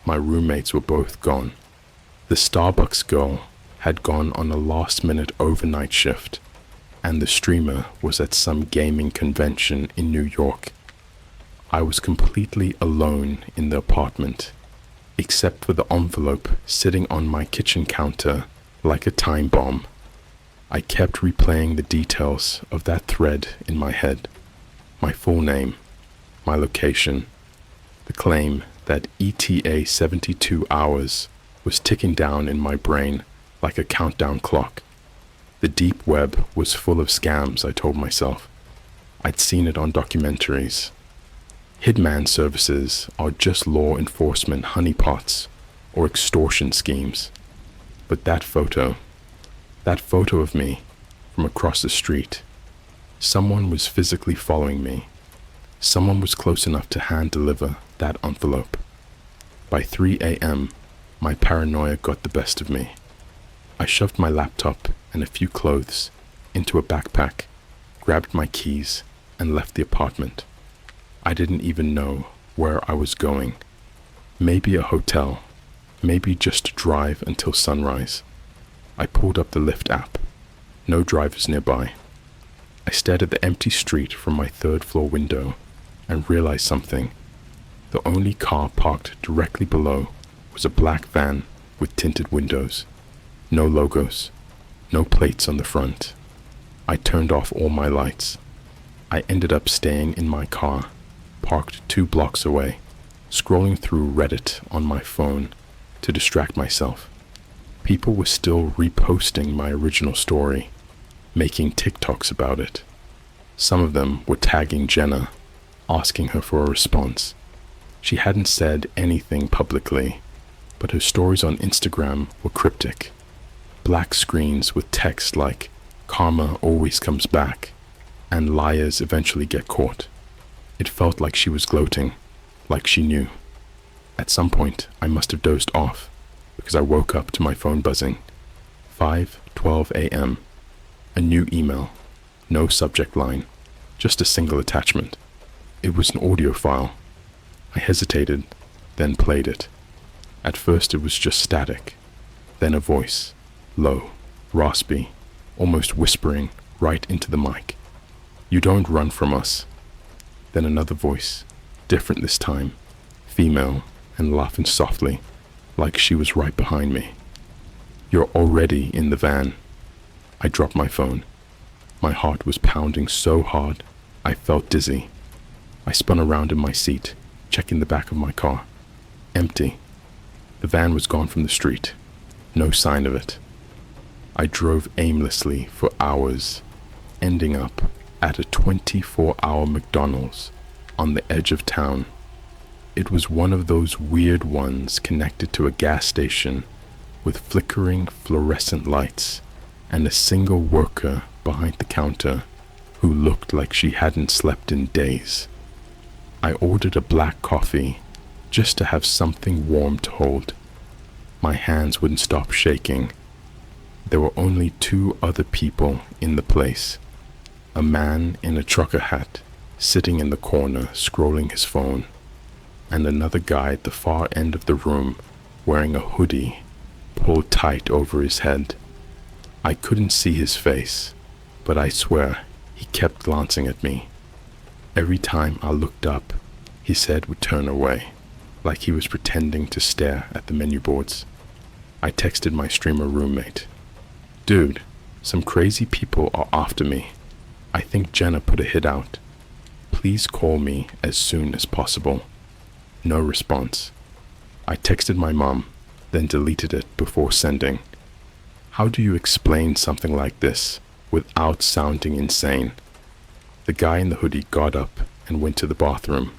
My roommates were both gone. The Starbucks girl had gone on a last-minute overnight shift, and the streamer was at some gaming convention in New York. I was completely alone in the apartment, except for the envelope sitting on my kitchen counter like a time bomb. I kept replaying the details of that thread in my head. My full name, my location, the claim that ETA 72 hours was ticking down in my brain like a countdown clock. The deep web was full of scams, I told myself. I'd seen it on documentaries. Hitman services are just law enforcement honeypots or extortion schemes. But that photo of me from across the street, someone was physically following me. Someone was close enough to hand deliver that envelope. By 3 a.m., my paranoia got the best of me. I shoved my laptop and a few clothes into a backpack, grabbed my keys, and left the apartment. I didn't even know where I was going. Maybe a hotel, maybe just a drive until sunrise. I pulled up the Lyft app. No drivers nearby. I stared at the empty street from my 3rd floor window and realized something. The only car parked directly below was a black van with tinted windows. No logos, no plates on the front. I turned off all my lights. I ended up staying in my car, parked 2 blocks away, scrolling through Reddit on my phone to distract myself. People were still reposting my original story, making TikToks about it. Some of them were tagging Jenna, asking her for a response. She hadn't said anything publicly, but her stories on Instagram were cryptic. Black screens with text like, "Karma always comes back," and "Liars eventually get caught." It felt like she was gloating, like she knew. At some point, I must have dozed off, because I woke up to my phone buzzing. 5:12 a.m. A new email. No subject line, just a single attachment. It was an audio file. I hesitated, then played it. At first it was just static, then a voice, low, raspy, almost whispering right into the mic. "You don't run from us." Then another voice, different this time, female and laughing softly, like she was right behind me. "You're already in the van." I dropped my phone. My heart was pounding so hard, I felt dizzy. I spun around in my seat, checking the back of my car. Empty. The van was gone from the street. No sign of it. I drove aimlessly for hours, ending up at a 24-hour McDonald's on the edge of town. It was one of those weird ones connected to a gas station with flickering fluorescent lights and a single worker behind the counter who looked like she hadn't slept in days. I ordered a black coffee just to have something warm to hold. My hands wouldn't stop shaking. There were only 2 other people in the place. A man in a trucker hat sitting in the corner scrolling his phone, and another guy at the far end of the room wearing a hoodie pulled tight over his head. I couldn't see his face, but I swear he kept glancing at me. Every time I looked up, his head would turn away, like he was pretending to stare at the menu boards. I texted my streamer roommate, "Dude, some crazy people are after me. I think Jenna put a hit out. Please call me as soon as possible." No response. I texted my mom, then deleted it before sending. How do you explain something like this without sounding insane? The guy in the hoodie got up and went to the bathroom.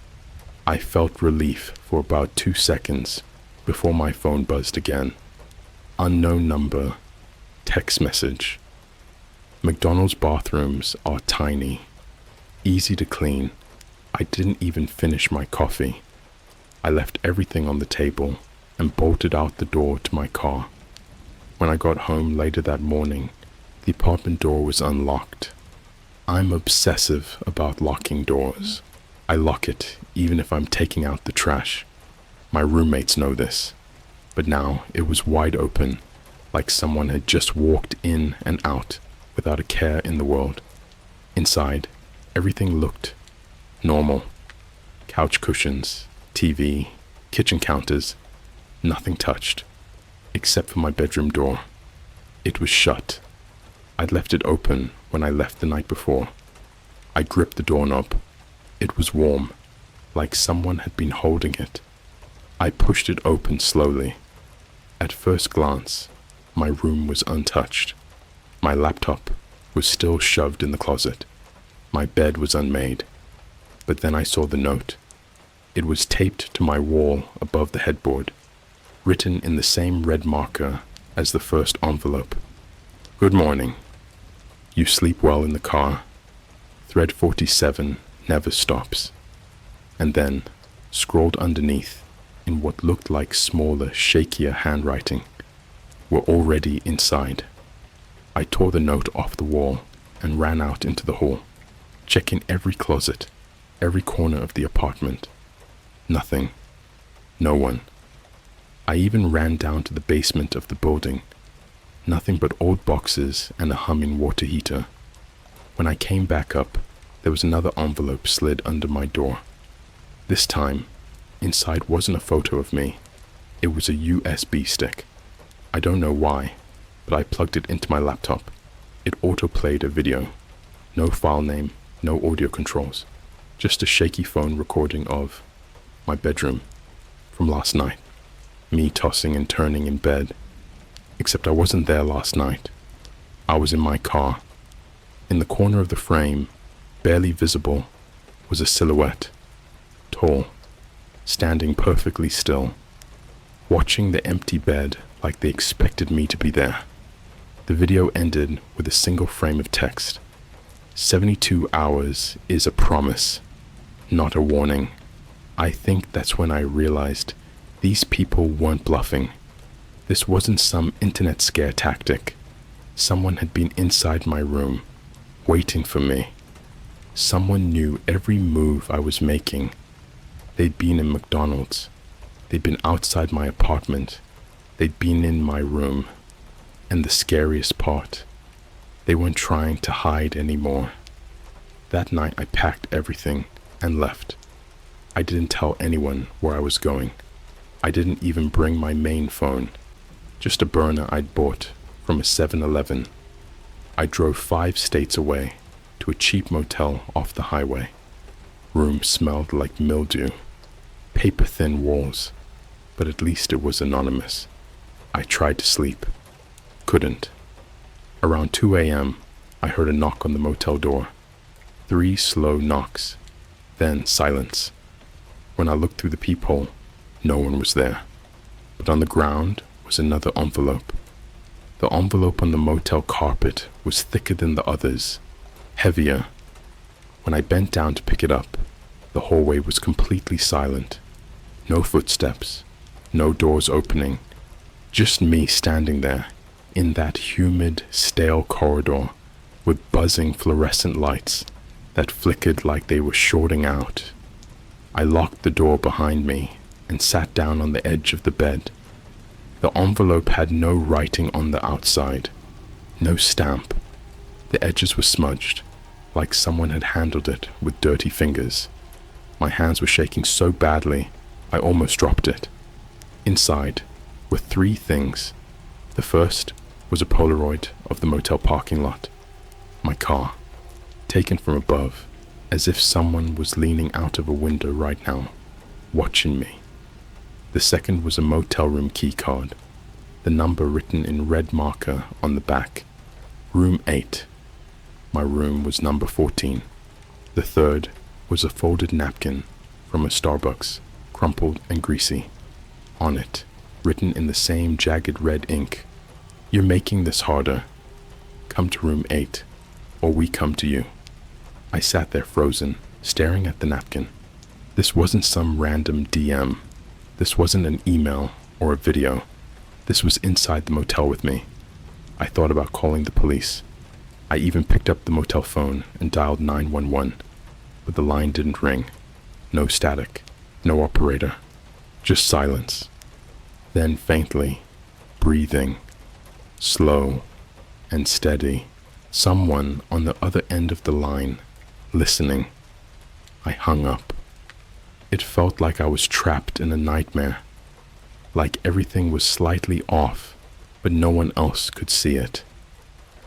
I felt relief for about 2 seconds before my phone buzzed again. Unknown number, text message. McDonald's bathrooms are tiny, easy to clean. I didn't even finish my coffee. I left everything on the table and bolted out the door to my car. When I got home later that morning, the apartment door was unlocked. I'm obsessive about locking doors. I lock it even if I'm taking out the trash. My roommates know this, but now it was wide open, like someone had just walked in and out without a care in the world. Inside, everything looked normal. Couch cushions, TV, kitchen counters, nothing touched, except for my bedroom door. It was shut. I'd left it open when I left the night before. I gripped the doorknob. It was warm, like someone had been holding it. I pushed it open slowly. At first glance, my room was untouched. My laptop was still shoved in the closet. My bed was unmade. But then I saw the note. It was taped to my wall above the headboard, written in the same red marker as the first envelope. "Good morning. You sleep well in the car. Thread 47 never stops." And then, scrawled underneath, in what looked like smaller, shakier handwriting, "We're already inside." I tore the note off the wall and ran out into the hall, checking every closet, every corner of the apartment. Nothing. No one. I even ran down to the basement of the building. Nothing but old boxes and a humming water heater. When I came back up, there was another envelope slid under my door. This time, inside wasn't a photo of me. It was a USB stick. I don't know why, but I plugged it into my laptop. It auto-played a video. No file name, no audio controls. Just a shaky phone recording of my bedroom from last night. Me tossing and turning in bed. Except I wasn't there last night. I was in my car. In the corner of the frame, barely visible, was a silhouette. Tall, standing perfectly still, watching the empty bed like they expected me to be there. The video ended with a single frame of text. 72 hours is a promise, not a warning. I think that's when I realized these people weren't bluffing. This wasn't some internet scare tactic. Someone had been inside my room, waiting for me. Someone knew every move I was making. They'd been in McDonald's. They'd been outside my apartment. They'd been in my room. And the scariest part, they weren't trying to hide anymore. That night I packed everything and left. I didn't tell anyone where I was going. I didn't even bring my main phone, just a burner I'd bought from a 7-Eleven. I drove 5 states away to a cheap motel off the highway. Room smelled like mildew, paper-thin walls, but at least it was anonymous. I tried to sleep. Couldn't. Around 2 a.m., I heard a knock on the motel door. 3 slow knocks, then silence. When I looked through the peephole, no one was there. But on the ground was another envelope. The envelope on the motel carpet was thicker than the others, heavier. When I bent down to pick it up, the hallway was completely silent. No footsteps, no doors opening, just me standing there in that humid, stale corridor, with buzzing fluorescent lights that flickered like they were shorting out. I locked the door behind me and sat down on the edge of the bed. The envelope had no writing on the outside, no stamp. The edges were smudged, like someone had handled it with dirty fingers. My hands were shaking so badly, I almost dropped it. Inside were 3 things. The first was a Polaroid of the motel parking lot. My car, taken from above, as if someone was leaning out of a window right now, watching me. The second was a motel room key card, the number written in red marker on the back. Room 8. My room was number 14. The third was a folded napkin from a Starbucks, crumpled and greasy. On it, written in the same jagged red ink, "You're making this harder. Come to room 8, or we come to you." I sat there frozen, staring at the napkin. This wasn't some random DM. This wasn't an email or a video. This was inside the motel with me. I thought about calling the police. I even picked up the motel phone and dialed 911, but the line didn't ring. No static, no operator, just silence. Then faintly, breathing, slow and steady, someone on the other end of the line, listening. I hung up. It felt like I was trapped in a nightmare, like everything was slightly off, but no one else could see it.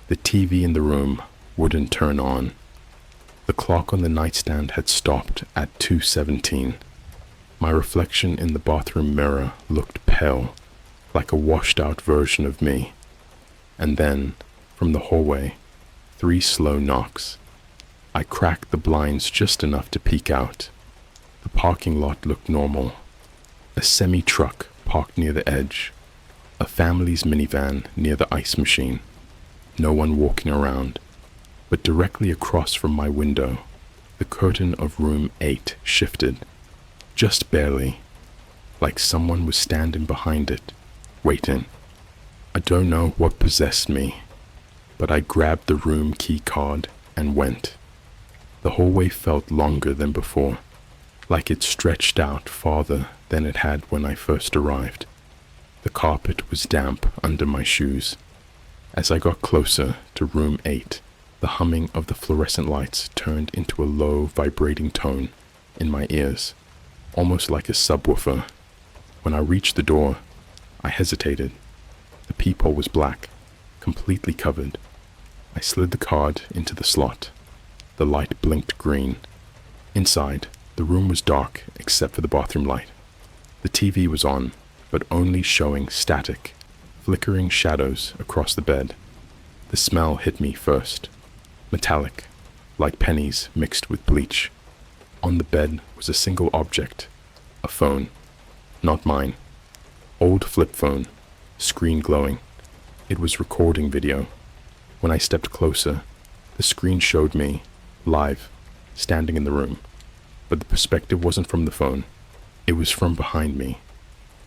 The TV in the room wouldn't turn on. The clock on the nightstand had stopped at 2:17. My reflection in the bathroom mirror looked pale, like a washed-out version of me. And then, from the hallway, 3 slow knocks. I cracked the blinds just enough to peek out. The parking lot looked normal. A semi-truck parked near the edge. A family's minivan near the ice machine. No one walking around. But directly across from my window, the curtain of room 8 shifted. Just barely. Like someone was standing behind it, waiting. I don't know what possessed me, but I grabbed the room key card and went. The hallway felt longer than before, like it stretched out farther than it had when I first arrived. The carpet was damp under my shoes. As I got closer to room 8, the humming of the fluorescent lights turned into a low, vibrating tone in my ears, almost like a subwoofer. When I reached the door, I hesitated. The peephole was black, completely covered. I slid the card into the slot. The light blinked green. Inside, the room was dark except for the bathroom light. The TV was on, but only showing static, flickering shadows across the bed. The smell hit me first. Metallic, like pennies mixed with bleach. On the bed was a single object, a phone. Not mine. Old flip phone, screen glowing. It was recording video. When I stepped closer, the screen showed me, live, standing in the room. But the perspective wasn't from the phone. It was from behind me.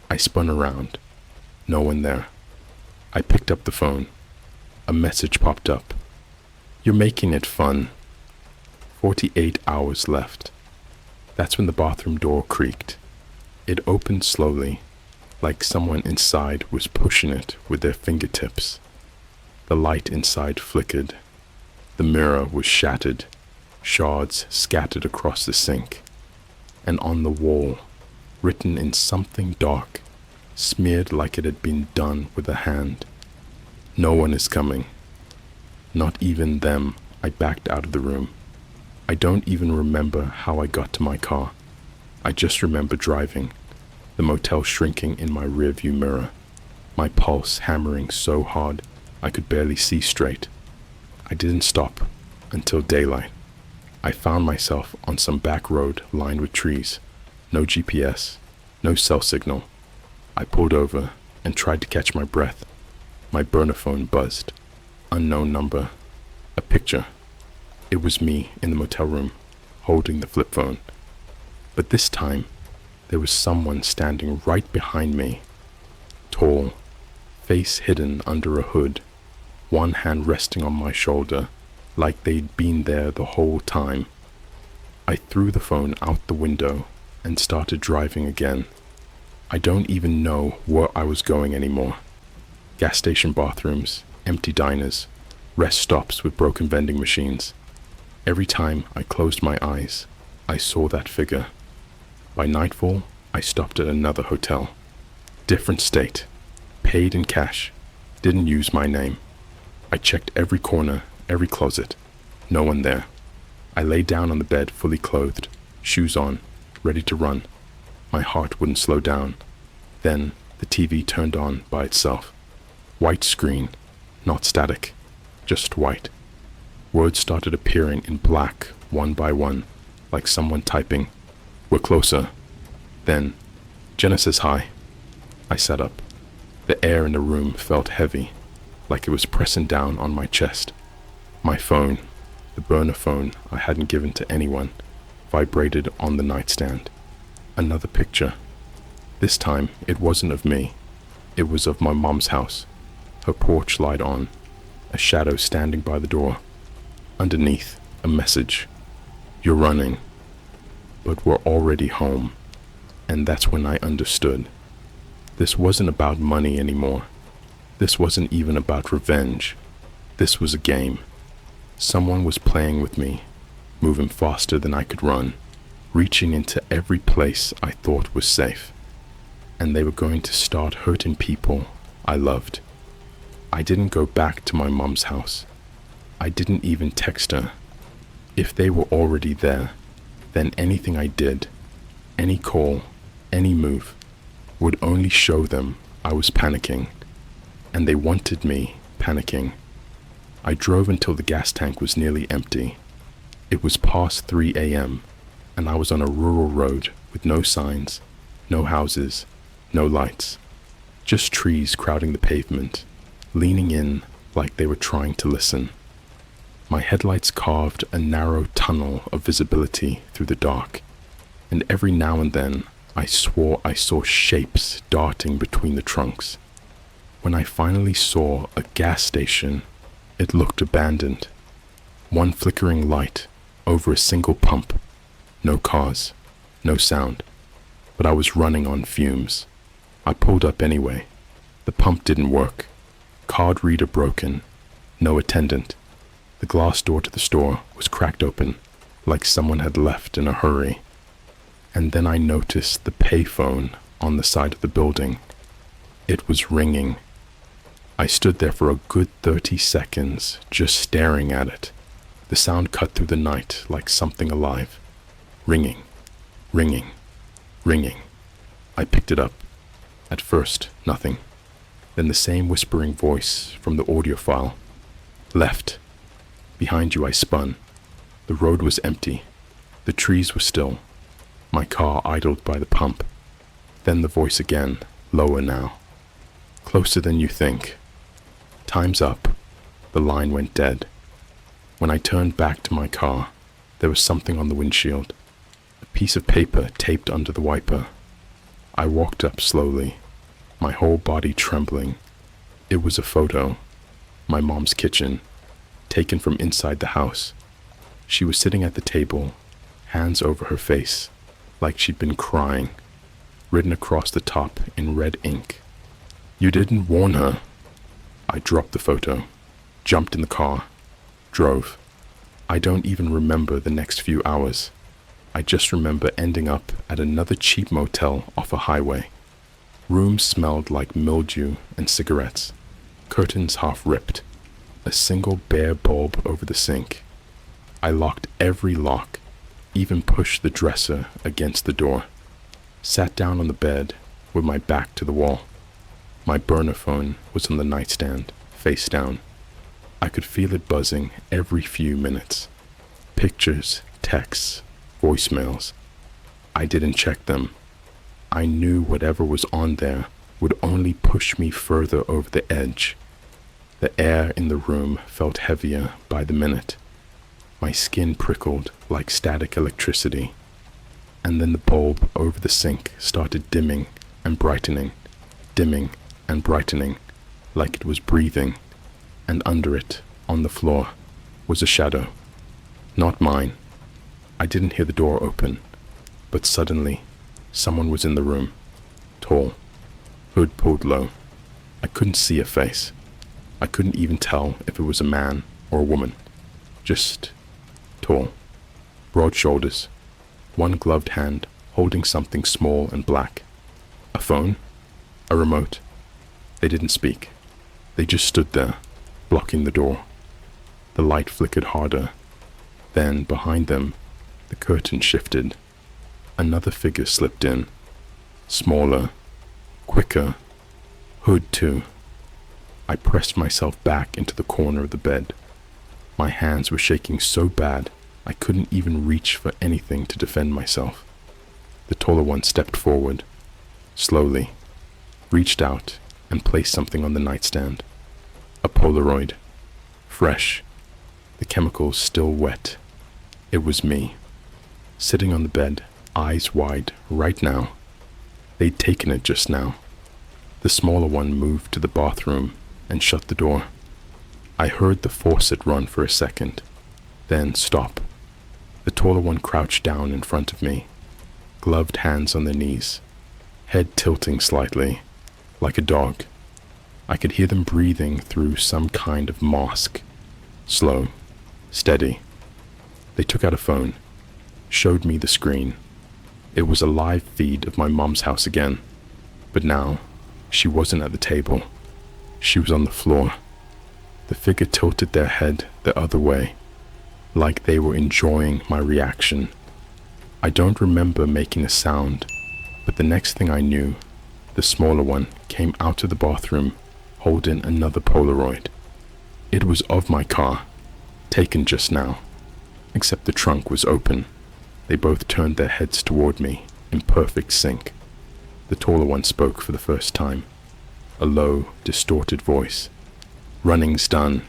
I spun around. No one there. I picked up the phone. A message popped up. "You're making it fun." 48 hours left. That's when the bathroom door creaked. It opened slowly, like someone inside was pushing it with their fingertips. The light inside flickered. The mirror was shattered, shards scattered across the sink. And on the wall, written in something dark, smeared like it had been done with a hand, "No one is coming." Not even them. I backed out of the room. I don't even remember how I got to my car. I just remember driving, the motel shrinking in my rearview mirror, my pulse hammering so hard I could barely see straight. I didn't stop until daylight. I found myself on some back road lined with trees. No GPS, no cell signal. I pulled over and tried to catch my breath. My burner phone buzzed. Unknown number. A picture. It was me in the motel room, holding the flip phone. But this time, there was someone standing right behind me. Tall, face hidden under a hood, one hand resting on my shoulder, like they'd been there the whole time. I threw the phone out the window and started driving again. I don't even know where I was going anymore. Gas station bathrooms, empty diners, rest stops with broken vending machines. Every time I closed my eyes, I saw that figure. By nightfall, I stopped at another hotel. Different state. Paid in cash. Didn't use my name. I checked every corner, every closet. No one there. I lay down on the bed fully clothed, shoes on, ready to run. My heart wouldn't slow down. Then the TV turned on by itself. White screen, not static, just white. Words started appearing in black, one by one, like someone typing, "We're closer." Then, "Jenna says hi." I sat up. The air in the room felt heavy, like it was pressing down on my chest. My phone, the burner phone I hadn't given to anyone, vibrated on the nightstand. Another picture. This time, it wasn't of me. It was of my mom's house. Her porch light on, a shadow standing by the door. Underneath, a message. "You're running, but we're already home." And that's when I understood. This wasn't about money anymore. This wasn't even about revenge. This was a game. Someone was playing with me, moving faster than I could run, reaching into every place I thought was safe. And they were going to start hurting people I loved. I didn't go back to my mom's house. I didn't even text her. If they were already there, then anything I did, any call, any move, would only show them I was panicking, and they wanted me panicking. I drove until the gas tank was nearly empty. It was past 3 a.m., and I was on a rural road with no signs, no houses, no lights, just trees crowding the pavement, leaning in like they were trying to listen. My headlights carved a narrow tunnel of visibility through the dark, and every now and then I swore I saw shapes darting between the trunks. When I finally saw a gas station, it looked abandoned. One flickering light over a single pump. No cars, no sound. But I was running on fumes. I pulled up anyway. The pump didn't work. Card reader broken. No attendant. The glass door to the store was cracked open, like someone had left in a hurry. And then I noticed the payphone on the side of the building. It was ringing. I stood there for a good 30 seconds, just staring at it. The sound cut through the night like something alive. Ringing, ringing, ringing. I picked it up. At first, nothing. Then the same whispering voice from the audio file. "Left." Behind you I spun. The road was empty. The trees were still. My car idled by the pump. Then the voice again, lower now. "Closer than you think." "Time's up." The line went dead. When I turned back to my car, there was something on the windshield. A piece of paper taped under the wiper. I walked up slowly, my whole body trembling. It was a photo. My mom's kitchen, taken from inside the house. She was sitting at the table, hands over her face, like she'd been crying, written across the top in red ink. "You didn't warn her." I dropped the photo, jumped in the car, drove. I don't even remember the next few hours. I just remember ending up at another cheap motel off a highway. Rooms smelled like mildew and cigarettes, curtains half ripped, a single bare bulb over the sink. I locked every lock, even pushed the dresser against the door. Sat down on the bed with my back to the wall. My burner phone was on the nightstand, face down. I could feel it buzzing every few minutes. Pictures, texts, voicemails. I didn't check them. I knew whatever was on there would only push me further over the edge. The air in the room felt heavier by the minute. My skin prickled like static electricity. And then the bulb over the sink started dimming and brightening, dimming and brightening, like it was breathing. And under it, on the floor, was a shadow. Not mine. I didn't hear the door open, but suddenly, someone was in the room. Tall, hood pulled low. I couldn't see a face. I couldn't even tell if it was a man or a woman. Just tall, broad shoulders, one gloved hand holding something small and black. A phone? A remote? They didn't speak. They just stood there, blocking the door. The light flickered harder. Then, behind them, the curtain shifted. Another figure slipped in. Smaller, quicker, hood too. I pressed myself back into the corner of the bed. My hands were shaking so bad I couldn't even reach for anything to defend myself. The taller one stepped forward, slowly, reached out and placed something on the nightstand. A Polaroid, fresh, the chemicals still wet. It was me, sitting on the bed, eyes wide, right now. They'd taken it just now. The smaller one moved to the bathroom and shut the door. I heard the faucet run for a second, then stop. The taller one crouched down in front of me, gloved hands on their knees, head tilting slightly, like a dog. I could hear them breathing through some kind of mask, slow, steady. They took out a phone, showed me the screen. It was a live feed of my mom's house again, but now she wasn't at the table. She was on the floor. The figure tilted their head the other way, like they were enjoying my reaction. I don't remember making a sound, but the next thing I knew, the smaller one came out of the bathroom holding another Polaroid. It was of my car, taken just now, except the trunk was open. They both turned their heads toward me in perfect sync. The taller one spoke for the first time, a low, distorted voice. "Running's done."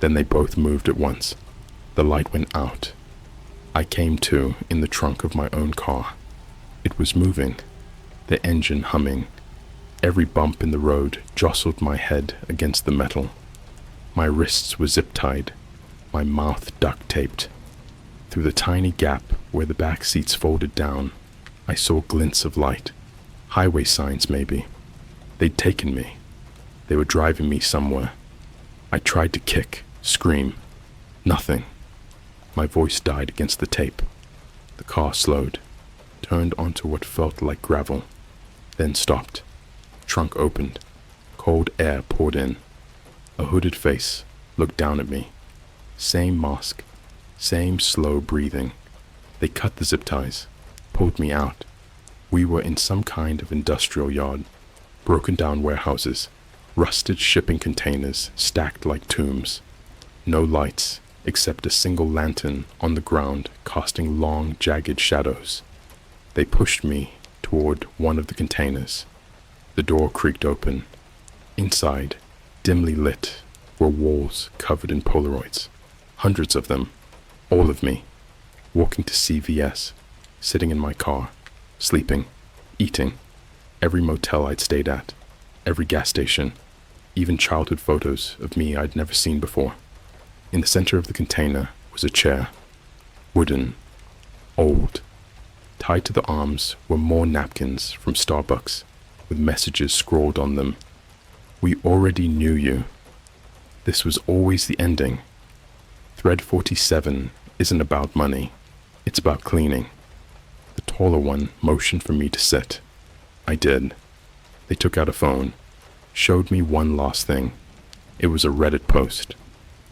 Then they both moved at once. The light went out. I came to in the trunk of my own car. It was moving, the engine humming. Every bump in the road jostled my head against the metal. My wrists were zip-tied, my mouth duct-taped. Through the tiny gap where the back seats folded down, I saw glints of light. Highway signs, maybe. They'd taken me. They were driving me somewhere. I tried to kick, scream. Nothing. My voice died against the tape. The car slowed, turned onto what felt like gravel, then stopped. Trunk opened. Cold air poured in. A hooded face looked down at me. Same mask, same slow breathing. They cut the zip ties, pulled me out. We were in some kind of industrial yard. Broken down warehouses, rusted shipping containers stacked like tombs. No lights, except a single lantern on the ground casting long, jagged shadows. They pushed me toward one of the containers. The door creaked open. Inside, dimly lit, were walls covered in Polaroids. Hundreds of them. All of me. Walking to CVS, sitting in my car, sleeping, eating. Every motel I'd stayed at, every gas station, even childhood photos of me I'd never seen before. In the center of the container was a chair, wooden, old. Tied to the arms were more napkins from Starbucks, with messages scrawled on them. "We already knew you." This was always the ending. Thread 47 isn't about money, it's about cleaning. The taller one motioned for me to sit. I did. They took out a phone, showed me one last thing. It was a Reddit post,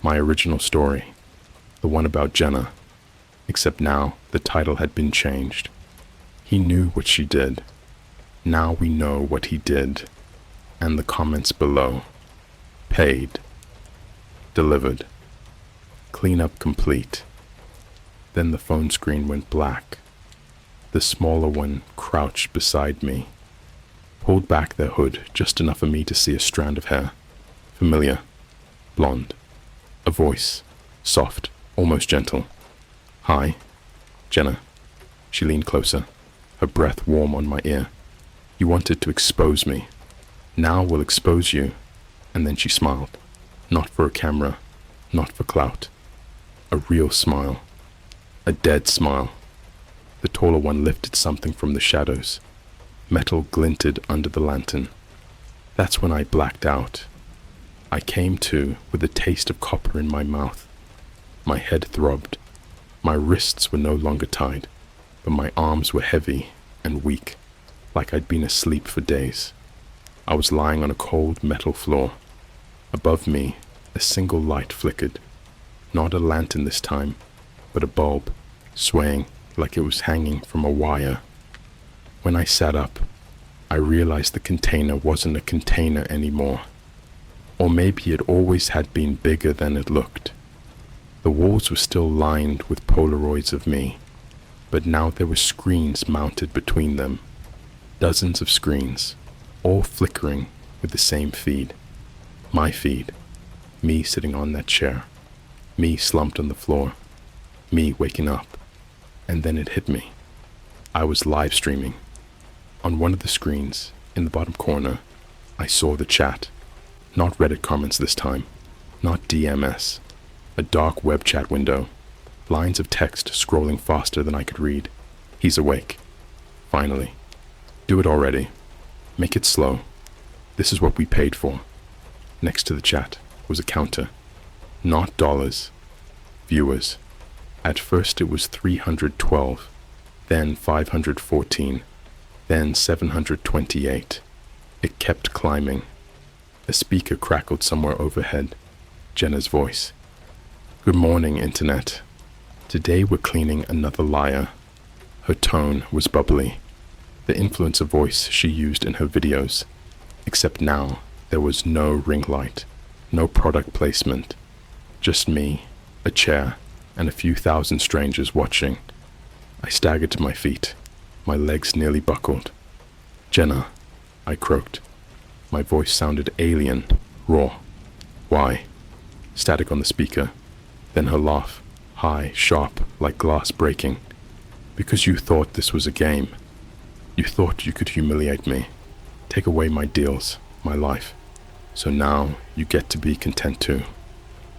my original story, the one about Jenna, except now the title had been changed. He knew what she did. Now we know what he did. And the comments below. Paid. Delivered. Cleanup complete. Then the phone screen went black. The smaller one crouched beside me, pulled back their hood just enough for me to see a strand of hair. Familiar. Blonde. A voice. Soft. Almost gentle. "Hi. Jenna." She leaned closer, her breath warm on my ear. "You wanted to expose me. Now we'll expose you." And then she smiled. Not for a camera. Not for clout. A real smile. A dead smile. The taller one lifted something from the shadows. Metal glinted under the lantern. That's when I blacked out. I came to with a taste of copper in my mouth. My head throbbed. My wrists were no longer tied, but my arms were heavy and weak, like I'd been asleep for days. I was lying on a cold metal floor. Above me, a single light flickered. Not a lantern this time, but a bulb, swaying like it was hanging from a wire. When I sat up, I realized the container wasn't a container anymore. Or maybe it always had been bigger than it looked. The walls were still lined with Polaroids of me, but now there were screens mounted between them. Dozens of screens, all flickering with the same feed. My feed. Me sitting on that chair. Me slumped on the floor. Me waking up. And then it hit me. I was live streaming. On one of the screens, in the bottom corner, I saw the chat. Not Reddit comments this time. Not DMS. A dark web chat window. Lines of text scrolling faster than I could read. He's awake. Finally. Do it already. Make it slow. This is what we paid for. Next to the chat was a counter. Not dollars. Viewers. At first it was 312, then 514, then 728. It kept climbing. A speaker crackled somewhere overhead. Jenna's voice. Good morning, Internet. Today we're cleaning another liar. Her tone was bubbly. The influencer voice she used in her videos. Except now, there was no ring light, no product placement. Just me, a chair, and a few thousand strangers watching. I staggered to my feet. My legs nearly buckled. Jenna, I croaked. My voice sounded alien, raw. Why? Static on the speaker. Then her laugh, high, sharp, like glass breaking. Because you thought this was a game. You thought you could humiliate me, take away my deals, my life. So now you get to be content too.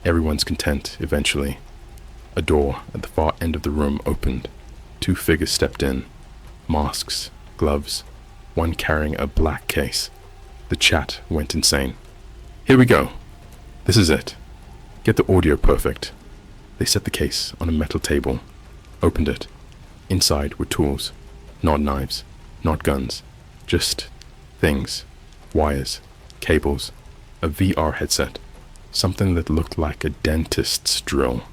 Everyone's content eventually. A door at the far end of the room opened. 2 figures stepped in. Masks, gloves, one carrying a black case. The chat went insane. Here we go. This is it. Get the audio perfect. They set the case on a metal table. Opened it. Inside were tools. Not knives. Not guns. Just things. Wires. Cables. A VR headset. Something that looked like a dentist's drill.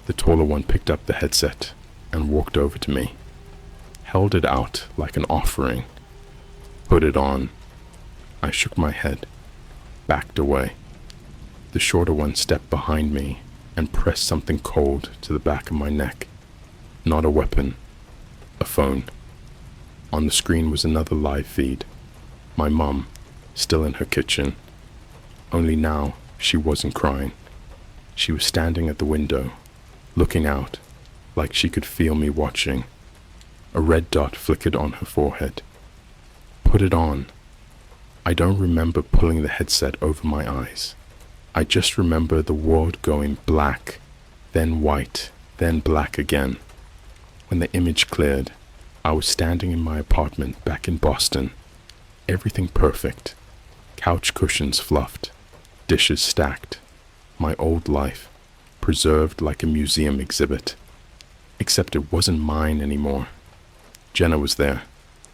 The taller one picked up the headset and walked over to me. Held it out like an offering. Put it on. I shook my head. Backed away. The shorter one stepped behind me and pressed something cold to the back of my neck. Not a weapon. A phone. On the screen was another live feed. My mum, still in her kitchen. Only now she wasn't crying. She was standing at the window, looking out, like she could feel me watching. A red dot flickered on her forehead. Put it on. I don't remember pulling the headset over my eyes. I just remember the world going black, then white, then black again. When the image cleared, I was standing in my apartment back in Boston. Everything perfect. Couch cushions fluffed. Dishes stacked. My old life, preserved like a museum exhibit. Except it wasn't mine anymore. Jenna was there,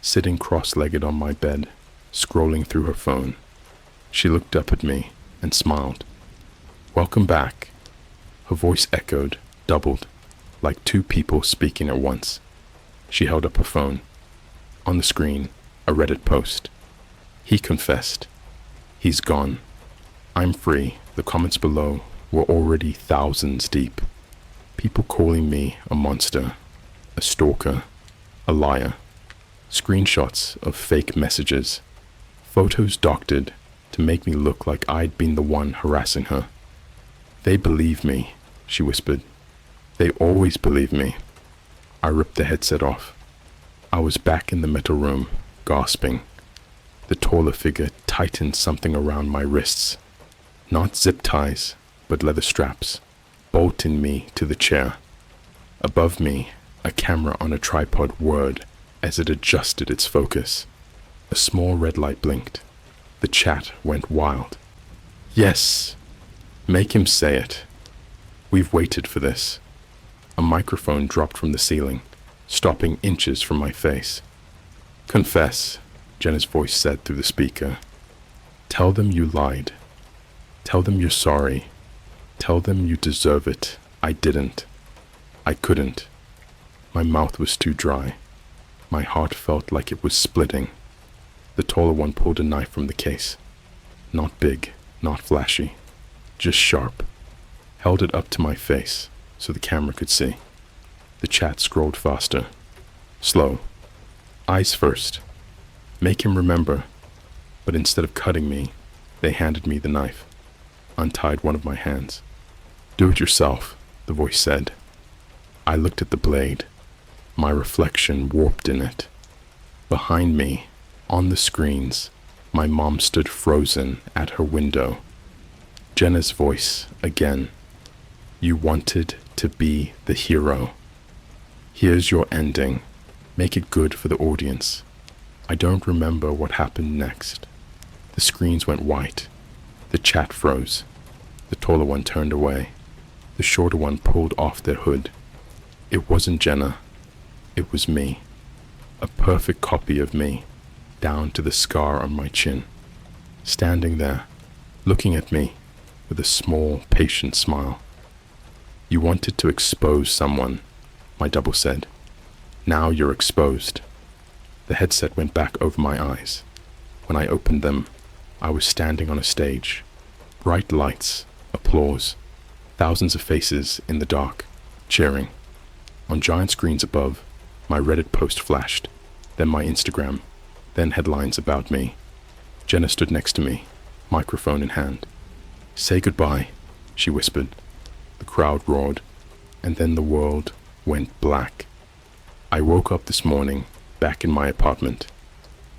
sitting cross-legged on my bed, scrolling through her phone. She looked up at me and smiled. Welcome back. Her voice echoed, doubled, like 2 people speaking at once. She held up her phone. On the screen, a Reddit post. He confessed. He's gone. I'm free. The comments below were already thousands deep. People calling me a monster, a stalker, a liar. Screenshots of fake messages. Photos doctored to make me look like I'd been the one harassing her. They believe me, she whispered. They always believe me. I ripped the headset off. I was back in the metal room, gasping. The taller figure tightened something around my wrists. Not zip ties, but leather straps. bolting me to the chair. Above me, a camera on a tripod whirred as it adjusted its focus. A small red light blinked. The chat went wild. Yes! Make him say it. We've waited for this. A microphone dropped from the ceiling, stopping inches from my face. Confess, Jenna's voice said through the speaker. Tell them you lied. Tell them you're sorry. Tell them you deserve it. I didn't. I couldn't. My mouth was too dry. My heart felt like it was splitting. The taller one pulled a knife from the case. Not big, not flashy, just sharp. Held it up to my face so the camera could see. The chat scrolled faster. Slow. Eyes first. Make him remember. But instead of cutting me, they handed me the knife. Untied one of my hands. Do it yourself, the voice said. I looked at the blade. My reflection warped in it. Behind me, on the screens, my mom stood frozen at her window. Jenna's voice again. You wanted to be the hero. Here's your ending. Make it good for the audience. I don't remember what happened next. The screens went white. The chat froze. The taller one turned away. The shorter one pulled off their hood. It wasn't Jenna. It was me. A perfect copy of me, down to the scar on my chin. Standing there, looking at me with a small, patient smile. You wanted to expose someone, my double said. Now you're exposed. The headset went back over my eyes. When I opened them, I was standing on a stage. Bright lights, applause, thousands of faces in the dark, cheering. On giant screens above, my Reddit post flashed, then my Instagram, then headlines about me. Jenna stood next to me, microphone in hand. Say goodbye, she whispered. The crowd roared, and then the world went black. I woke up this morning, back in my apartment.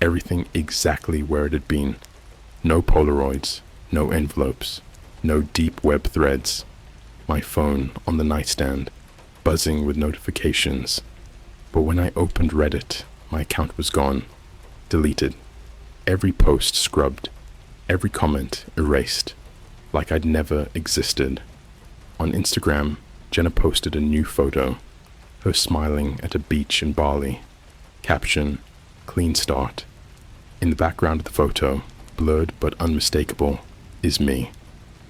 Everything exactly where it had been. No Polaroids, no envelopes, no deep web threads. My phone on the nightstand, buzzing with notifications. But when I opened Reddit, my account was gone, deleted. Every post scrubbed, every comment erased, like I'd never existed. On Instagram, Jenna posted a new photo, her smiling at a beach in Bali. Caption, clean start. In the background of the photo, blurred but unmistakable, is me,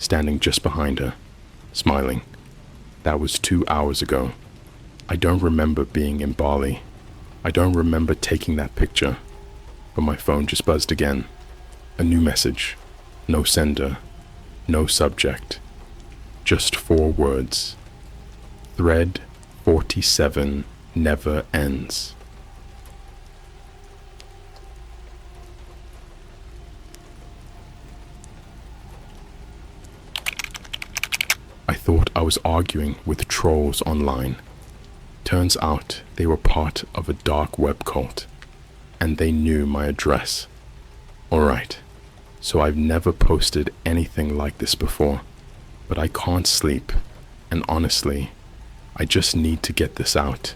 standing just behind her, smiling. That was 2 hours ago. I don't remember being in Bali. I don't remember taking that picture. But my phone just buzzed again. A new message. No sender. No subject. Just 4 words. Thread 47 never ends. I thought I was arguing with trolls online. Turns out they were part of a dark web cult, and they knew my address. Alright, so I've never posted anything like this before, but I can't sleep, and honestly, I just need to get this out.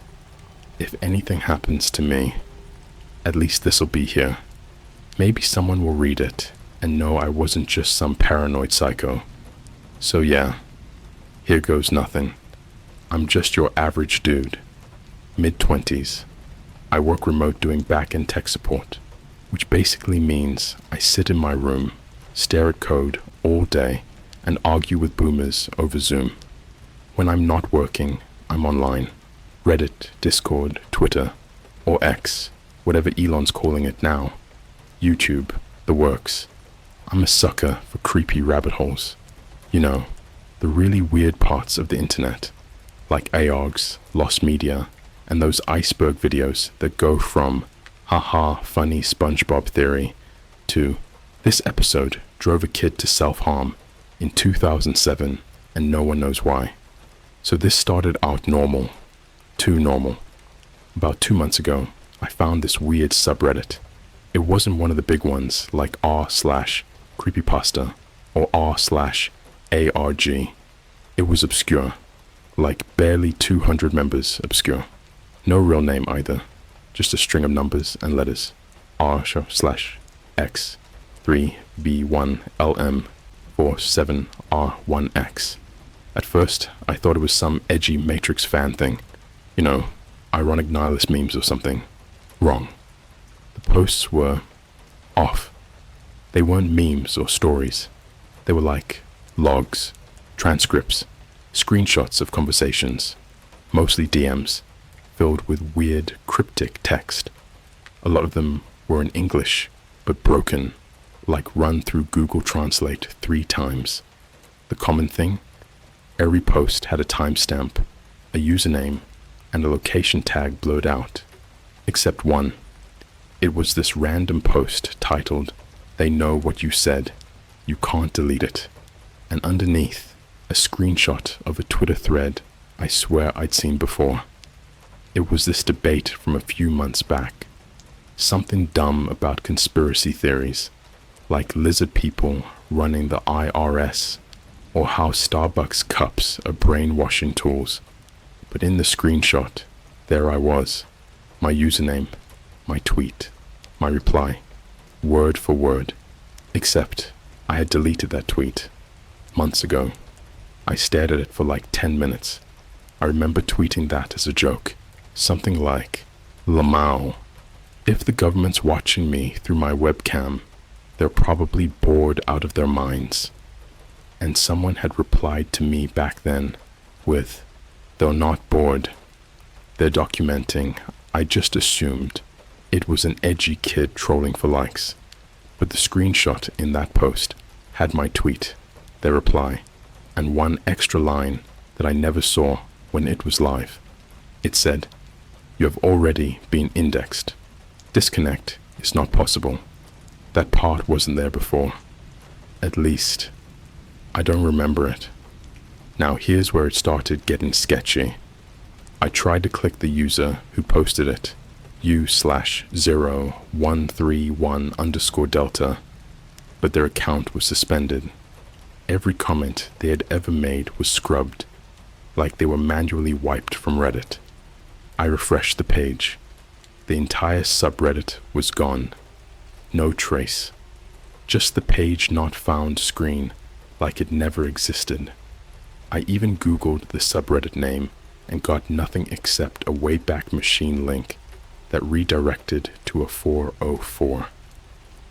If anything happens to me, at least this'll be here. Maybe someone will read it and know I wasn't just some paranoid psycho. So yeah, here goes nothing. I'm just your average dude, mid-20s. I work remote doing back-end tech support, which basically means I sit in my room, stare at code all day, and argue with boomers over Zoom. When I'm not working, I'm online. Reddit, Discord, Twitter, or X, whatever Elon's calling it now. YouTube, the works. I'm a sucker for creepy rabbit holes. You know, the really weird parts of the internet. Like AOGs, lost media, and those iceberg videos that go from haha funny SpongeBob theory to this episode drove a kid to self-harm in 2007 and no one knows why. So this started out normal, too normal. About 2 months ago, I found this weird subreddit. It wasn't one of the big ones like r/creepypasta or r/arg. It was obscure, like barely 200 members obscure. No real name either, just a string of numbers and letters. R/X 3B1LM 47R1X. At first, I thought it was some edgy Matrix fan thing. You know, ironic nihilist memes or something. Wrong. The posts were off. They weren't memes or stories. They were like logs, transcripts, screenshots of conversations, mostly DMs, filled with weird, cryptic text. A lot of them were in English, but broken, like run through Google Translate 3 times. The common thing? Every post had a timestamp, a username, and a location tag blurred out, except one. It was this random post titled, "They know what you said. You can't delete it." And underneath, a screenshot of a Twitter thread I swear I'd seen before. It was this debate from a few months back. Something dumb about conspiracy theories, like lizard people running the IRS, or how Starbucks cups are brainwashing tools. But in the screenshot, there I was, my username, my tweet, my reply, word for word, except I had deleted that tweet months ago. I stared at it for like 10 minutes. I remember tweeting that as a joke, something like, "Lamau, if the government's watching me through my webcam, they're probably bored out of their minds." And someone had replied to me back then with, "They're not bored. They're documenting. I just assumed." It was an edgy kid trolling for likes. But the screenshot in that post had my tweet, their reply, and one extra line that I never saw when it was live. It said, "You have already been indexed. Disconnect is not possible." That part wasn't there before. At least, I don't remember it. Now here's where it started getting sketchy. I tried to click the user who posted it, U/0131_Delta, but their account was suspended. Every comment they had ever made was scrubbed, like they were manually wiped from Reddit. I refreshed the page. The entire subreddit was gone. No trace. Just the page not found screen, like it never existed. I even Googled the subreddit name and got nothing except a Wayback Machine link that redirected to a 404.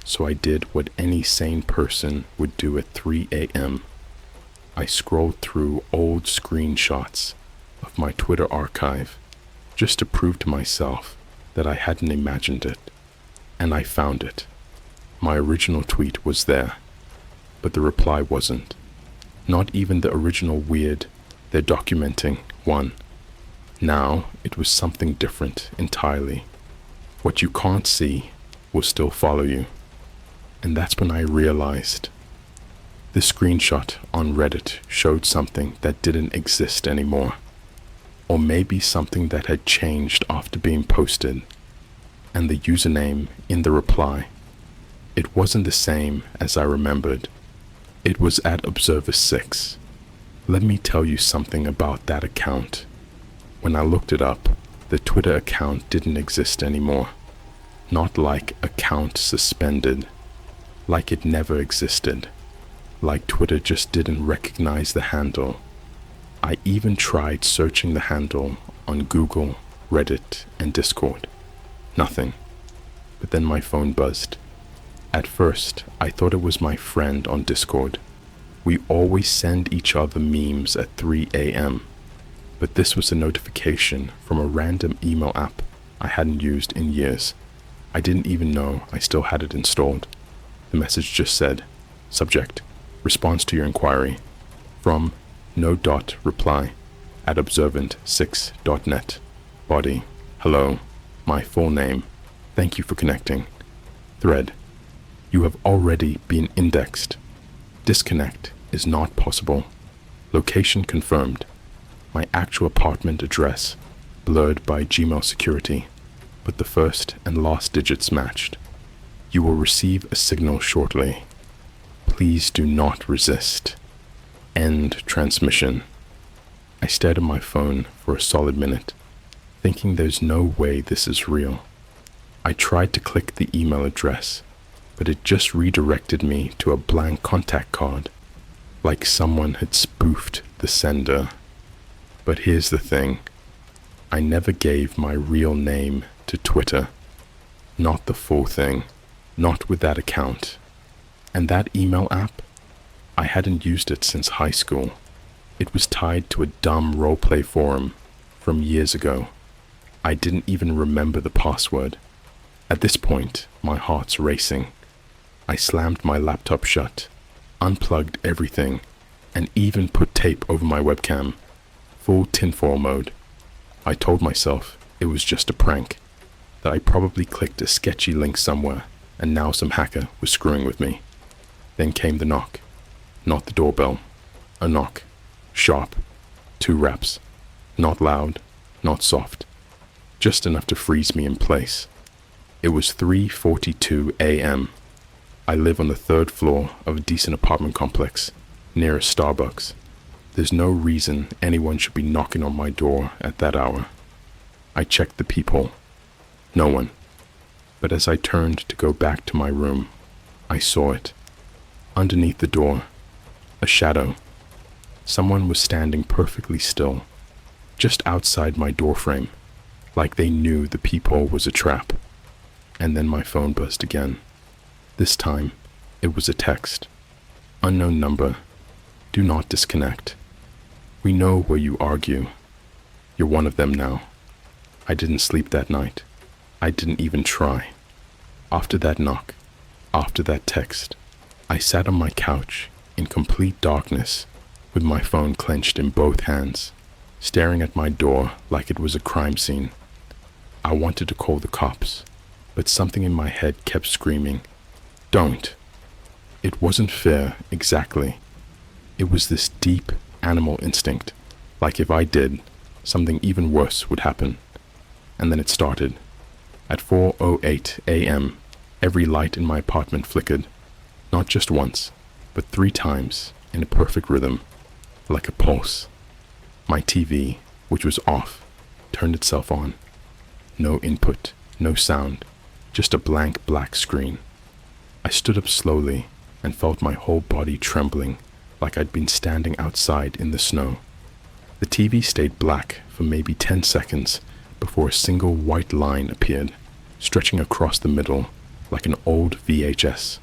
So I did what any sane person would do at 3 a.m. I scrolled through old screenshots of my Twitter archive just to prove to myself that I hadn't imagined it. And I found it. My original tweet was there, but the reply wasn't. Not even the original weird, "they're documenting" one. Now it was something different entirely. What you can't see will still follow you. And that's when I realized. The screenshot on Reddit showed something that didn't exist anymore. Or maybe something that had changed after being posted. And the username in the reply, it wasn't the same as I remembered. It was at Observer6. Let me tell you something about that account. When I looked it up, the Twitter account didn't exist anymore. Not like account suspended. Like it never existed. Like Twitter just didn't recognize the handle. I even tried searching the handle on Google, Reddit, and Discord. Nothing. But then my phone buzzed. At first, I thought it was my friend on Discord. We always send each other memes at 3 a.m. But this was a notification from a random email app I hadn't used in years. I didn't even know I still had it installed. The message just said, "Subject, response to your inquiry. From no.reply at observant6.net. Body, hello, my full name. Thank you for connecting. Thread, you have already been indexed. Disconnect is not possible. Location confirmed. My actual apartment address blurred by Gmail security, but the first and last digits matched. You will receive a signal shortly. Please do not resist. End transmission. I stared at my phone for a solid minute, thinking there's no way this is real. I tried to click the email address, but it just redirected me to a blank contact card, like someone had spoofed the sender. But here's the thing. I never gave my real name to Twitter. Not the full thing. Not with that account. And that email app? I hadn't used it since high school. It was tied to a dumb roleplay forum from years ago. I didn't even remember the password. At this point, my heart's racing. I slammed my laptop shut, unplugged everything, and even put tape over my webcam. Full tinfoil mode. I told myself it was just a prank, that I probably clicked a sketchy link somewhere, and now some hacker was screwing with me. Then came the knock. Not the doorbell. A knock. Sharp. 2 raps. Not loud, not soft. Just enough to freeze me in place. It was 3:42 a.m. I live on the 3rd floor of a decent apartment complex, near a Starbucks. There's no reason anyone should be knocking on my door at that hour. I checked the peephole. No one. But as I turned to go back to my room, I saw it. Underneath the door, a shadow. Someone was standing perfectly still, just outside my doorframe, like they knew the peephole was a trap. And then my phone buzzed again. This time, it was a text. Unknown number. Do not disconnect. We know where you argue. You're one of them now. I didn't sleep that night. I didn't even try. After that knock, after that text, I sat on my couch in complete darkness with my phone clenched in both hands, staring at my door like it was a crime scene. I wanted to call the cops, but something in my head kept screaming, "Don't." It wasn't fear, exactly. It was this deep animal instinct, like if I did, something even worse would happen. And then it started. At 4:08 a.m., every light in my apartment flickered, not just once, but 3 times in a perfect rhythm, like a pulse. My TV, which was off, turned itself on. No input, no sound, just a blank black screen. I stood up slowly and felt my whole body trembling, like I'd been standing outside in the snow. The TV stayed black for maybe 10 seconds before a single white line appeared, stretching across the middle like an old VHS.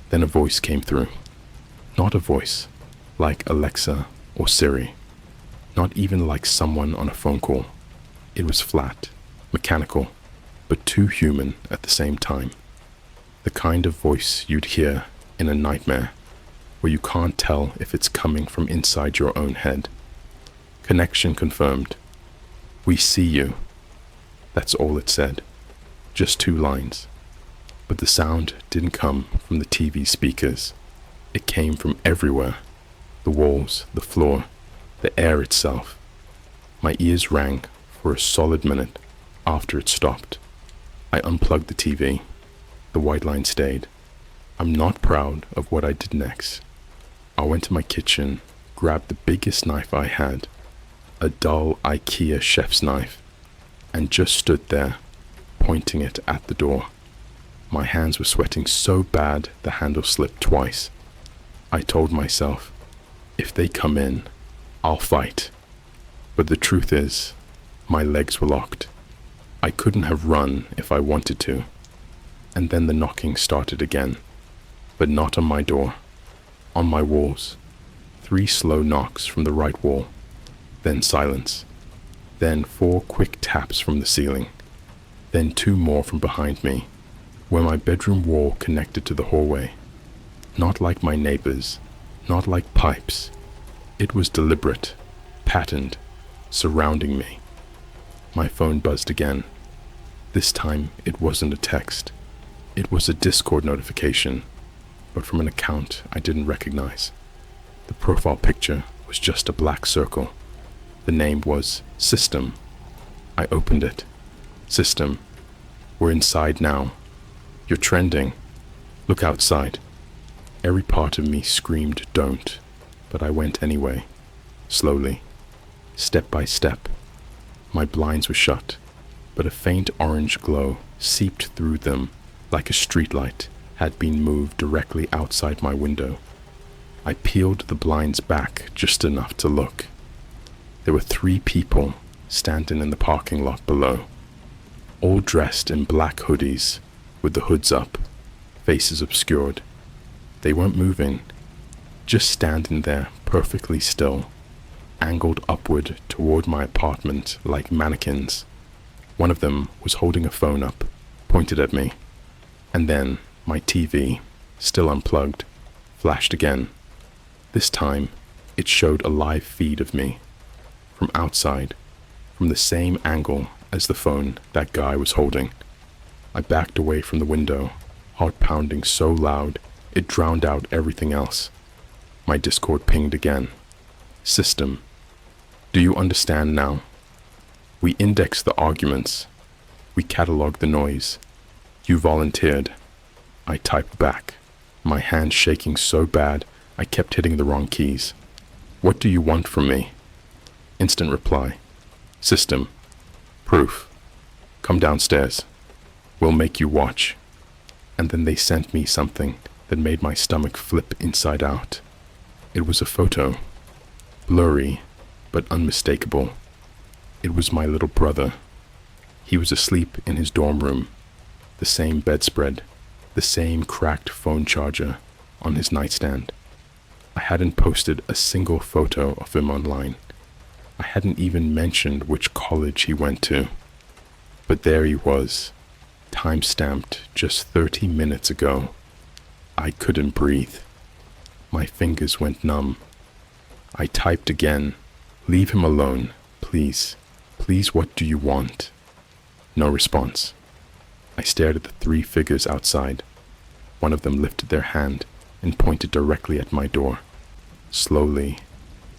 Then a voice came through. Not a voice like Alexa or Siri. Not even like someone on a phone call. It was flat, mechanical, but too human at the same time. The kind of voice you'd hear in a nightmare, where you can't tell if it's coming from inside your own head. Connection confirmed. We see you. That's all it said. Just 2 lines. But the sound didn't come from the TV speakers. It came from everywhere. The walls, the floor, the air itself. My ears rang for a solid minute after it stopped. I unplugged the TV. The white line stayed. I'm not proud of what I did next. I went to my kitchen, grabbed the biggest knife I had, a dull IKEA chef's knife, and just stood there, pointing it at the door. My hands were sweating so bad the handle slipped twice. I told myself, if they come in, I'll fight. But the truth is, my legs were locked. I couldn't have run if I wanted to. And then the knocking started again, but not on my door, on my walls. 3 slow knocks from the right wall, then silence, then 4 quick taps from the ceiling, then 2 more from behind me, where my bedroom wall connected to the hallway. Not like my neighbors, not like pipes. It was deliberate, patterned, surrounding me. My phone buzzed again. This time it wasn't a text. It was a Discord notification, but from an account I didn't recognize. The profile picture was just a black circle. The name was System. I opened it. System. We're inside now. You're trending. Look outside. Every part of me screamed don't, but I went anyway, slowly. step by step. My blinds were shut, but a faint orange glow seeped through them like a streetlight had been moved directly outside my window. I peeled the blinds back just enough to look. There were 3 people standing in the parking lot below, all dressed in black hoodies with the hoods up, faces obscured. They weren't moving, just standing there perfectly still, angled upward toward my apartment like mannequins. One of them was holding a phone up, pointed at me, and then my TV, still unplugged, flashed again. This time, it showed a live feed of me, from outside, from the same angle as the phone that guy was holding. I backed away from the window, heart pounding so loud it drowned out everything else. My Discord pinged again. System, do you understand now? We indexed the arguments. We cataloged the noise. You volunteered. I typed back, my hand shaking so bad I kept hitting the wrong keys. What do you want from me? Instant reply. System. Proof. Come downstairs. We'll make you watch. And then they sent me something that made my stomach flip inside out. It was a photo. Blurry, but unmistakable. It was my little brother. He was asleep in his dorm room. The same bedspread, the same cracked phone charger on his nightstand. I hadn't posted a single photo of him online. I hadn't even mentioned which college he went to. But there he was, time-stamped just 30 minutes ago. I couldn't breathe. My fingers went numb. I typed again, leave him alone, please. Please, what do you want? No response. I stared at the 3 figures outside. One of them lifted their hand and pointed directly at my door. Slowly,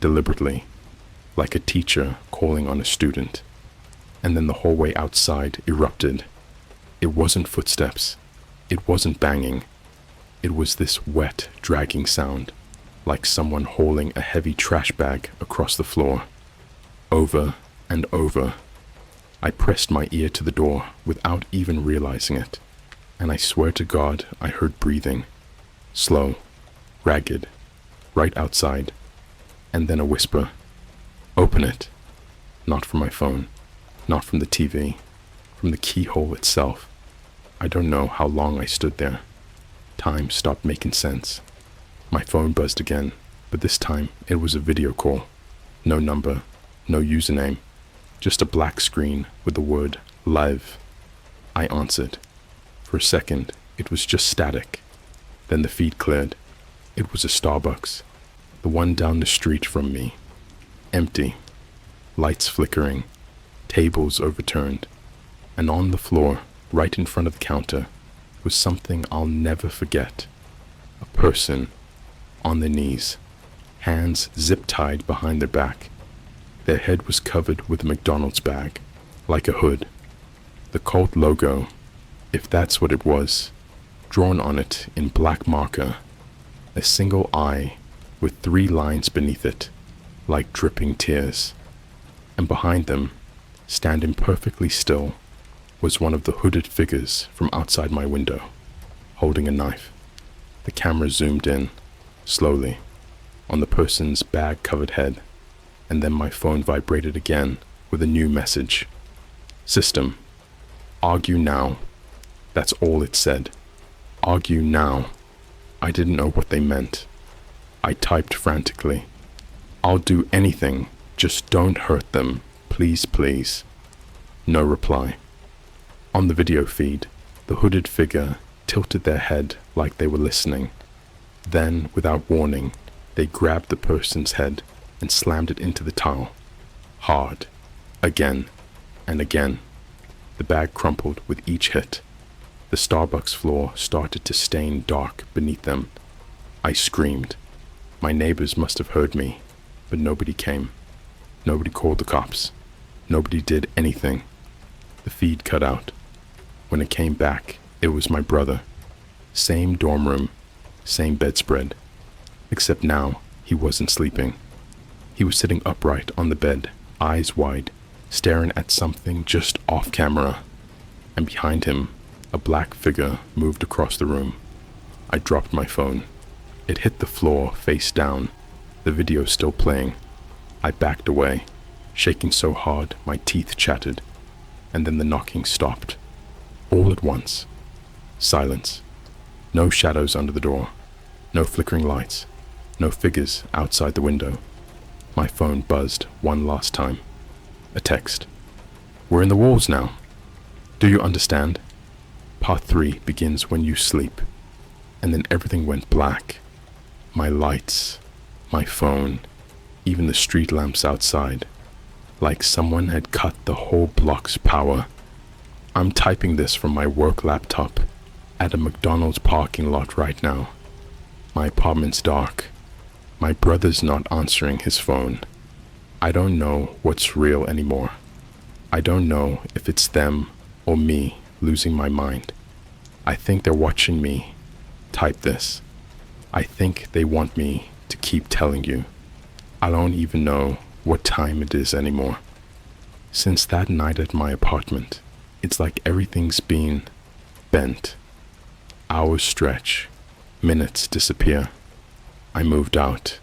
deliberately, like a teacher calling on a student. And then the hallway outside erupted. It wasn't footsteps. It wasn't banging. It was this wet, dragging sound, like someone hauling a heavy trash bag across the floor. Over and over. I pressed my ear to the door without even realizing it, and I swear to God I heard breathing. Slow, ragged, right outside, and then a whisper. Open it. Not from my phone, not from the TV, from the keyhole itself. I don't know how long I stood there. Time stopped making sense. My phone buzzed again, but this time it was a video call. No number, no username, just a black screen with the word live. I answered. For a second, it was just static. Then the feed cleared. It was a Starbucks, the one down the street from me. Empty, lights flickering, tables overturned, and on the floor, right in front of the counter, was something I'll never forget. A person on their knees, hands zip-tied behind their back. Their head was covered with a McDonald's bag, like a hood. The cult logo, if that's what it was, drawn on it in black marker. A single eye with 3 lines beneath it, like dripping tears. And behind them, standing perfectly still, was one of the hooded figures from outside my window, holding a knife. The camera zoomed in, slowly, on the person's bag-covered head, and then my phone vibrated again with a new message. System, argue now. That's all it said. Argue now. I didn't know what they meant. I typed frantically. I'll do anything, just don't hurt them, please, please. No reply. On the video feed, the hooded figure tilted their head like they were listening. Then, without warning, they grabbed the person's head and slammed it into the tile. Hard. Again. And again. The bag crumpled with each hit. The Starbucks floor started to stain dark beneath them. I screamed. My neighbors must have heard me, but nobody came. Nobody called the cops. Nobody did anything. The feed cut out. When it came back, it was my brother. Same dorm room, same bedspread. Except now, he wasn't sleeping. He was sitting upright on the bed, eyes wide, staring at something just off camera, and behind him, a black figure moved across the room. I dropped my phone. It hit the floor face down, the video still playing. I backed away, shaking so hard my teeth chattered, and then the knocking stopped. All at once. Silence. No shadows under the door. No flickering lights. No figures outside the window. My phone buzzed one last time. A text. We're in the walls now. Do you understand? Part 3 begins when you sleep. And then everything went black. My lights, my phone, even the street lamps outside. Like someone had cut the whole block's power. I'm typing this from my work laptop at a McDonald's parking lot right now. My apartment's dark. My brother's not answering his phone. I don't know what's real anymore. I don't know if it's them or me losing my mind. I think they're watching me type this. I think they want me to keep telling you. I don't even know what time it is anymore. Since that night at my apartment, it's like everything's been bent. Hours stretch, minutes disappear. I moved out,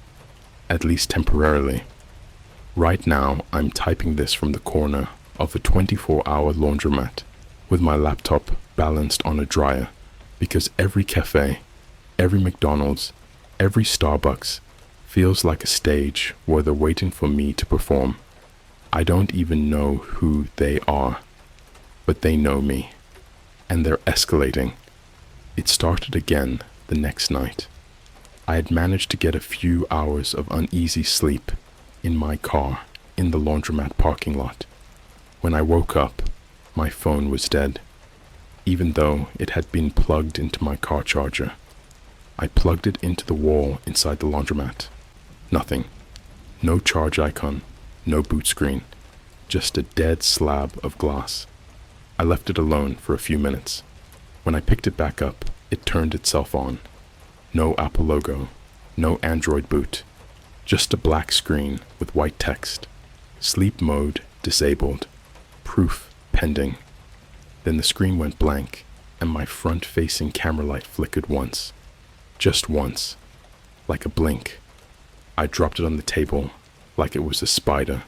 at least temporarily. Right now, I'm typing this from the corner of a 24-hour laundromat with my laptop balanced on a dryer because every cafe, every McDonald's, every Starbucks feels like a stage where they're waiting for me to perform. I don't even know who they are, but they know me, and they're escalating. It started again the next night. I had managed to get a few hours of uneasy sleep in my car in the laundromat parking lot. When I woke up, my phone was dead, even though it had been plugged into my car charger. I plugged it into the wall inside the laundromat. Nothing. No charge icon, no boot screen, just a dead slab of glass. I left it alone for a few minutes. When I picked it back up, it turned itself on. No Apple logo, no Android boot, just a black screen with white text. Sleep mode disabled. Proof pending. Then the screen went blank, and my front-facing camera light flickered once. Just once. Like a blink. I dropped it on the table, like it was a spider.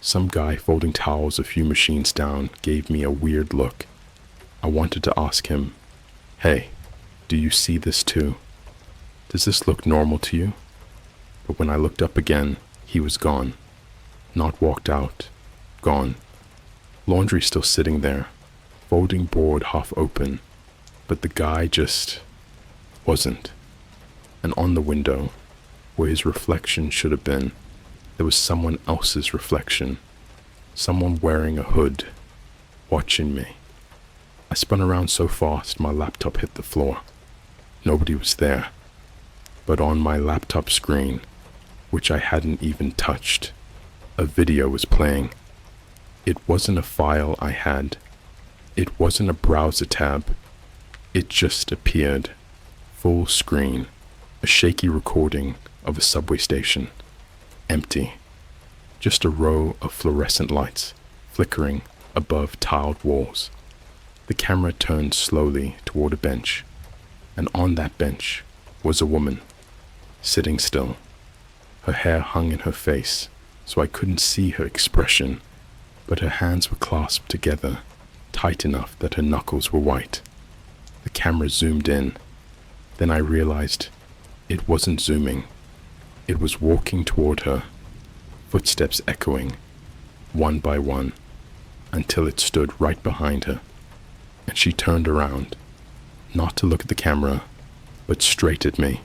Some guy folding towels a few machines down gave me a weird look. I wanted to ask him, "Hey, do you see this too? Does this look normal to you?" But when I looked up again, he was gone. Not walked out. Gone. Laundry still sitting there, folding board half open, but the guy just wasn't. And on the window, where his reflection should have been, there was someone else's reflection. Someone wearing a hood, watching me. I spun around so fast my laptop hit the floor. Nobody was there. But on my laptop screen, which I hadn't even touched, a video was playing. It wasn't a file I had. It wasn't a browser tab. It just appeared. Full screen. A shaky recording of a subway station. Empty. Just a row of fluorescent lights flickering above tiled walls. The camera turned slowly toward a bench, and on that bench was a woman, sitting still. Her hair hung in her face, so I couldn't see her expression, but her hands were clasped together, tight enough that her knuckles were white. The camera zoomed in. Then I realized it wasn't zooming. It was walking toward her, footsteps echoing, one by one, until it stood right behind her. And she turned around, not to look at the camera, but straight at me,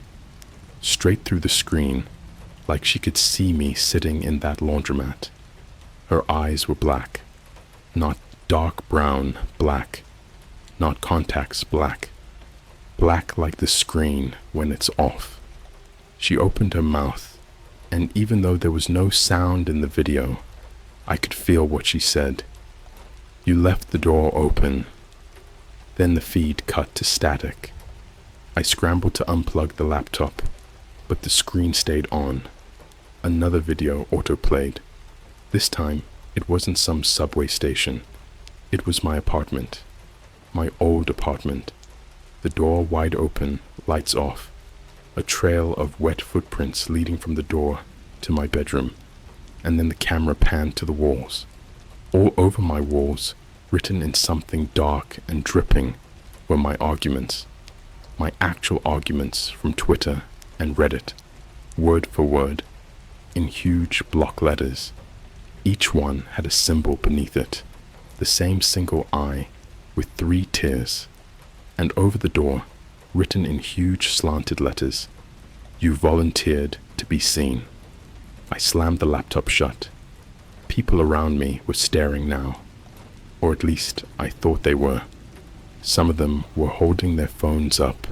straight through the screen, like she could see me sitting in that laundromat. Her eyes were black, not dark brown black, not contacts black, black like the screen when it's off. She opened her mouth, and even though there was no sound in the video, I could feel what she said. "You left the door open." Then the feed cut to static. I scrambled to unplug the laptop, but the screen stayed on. Another video autoplayed. This time, it wasn't some subway station. It was my apartment. My old apartment. The door wide open, lights off. A trail of wet footprints leading from the door to my bedroom. And then the camera panned to the walls. All over my walls, written in something dark and dripping, were my arguments. My actual arguments from Twitter and Reddit, word for word, in huge block letters. Each one had a symbol beneath it, the same single eye with 3 tears. And over the door, written in huge slanted letters, "You volunteered to be seen." I slammed the laptop shut. People around me were staring now, or at least I thought they were. Some of them were holding their phones up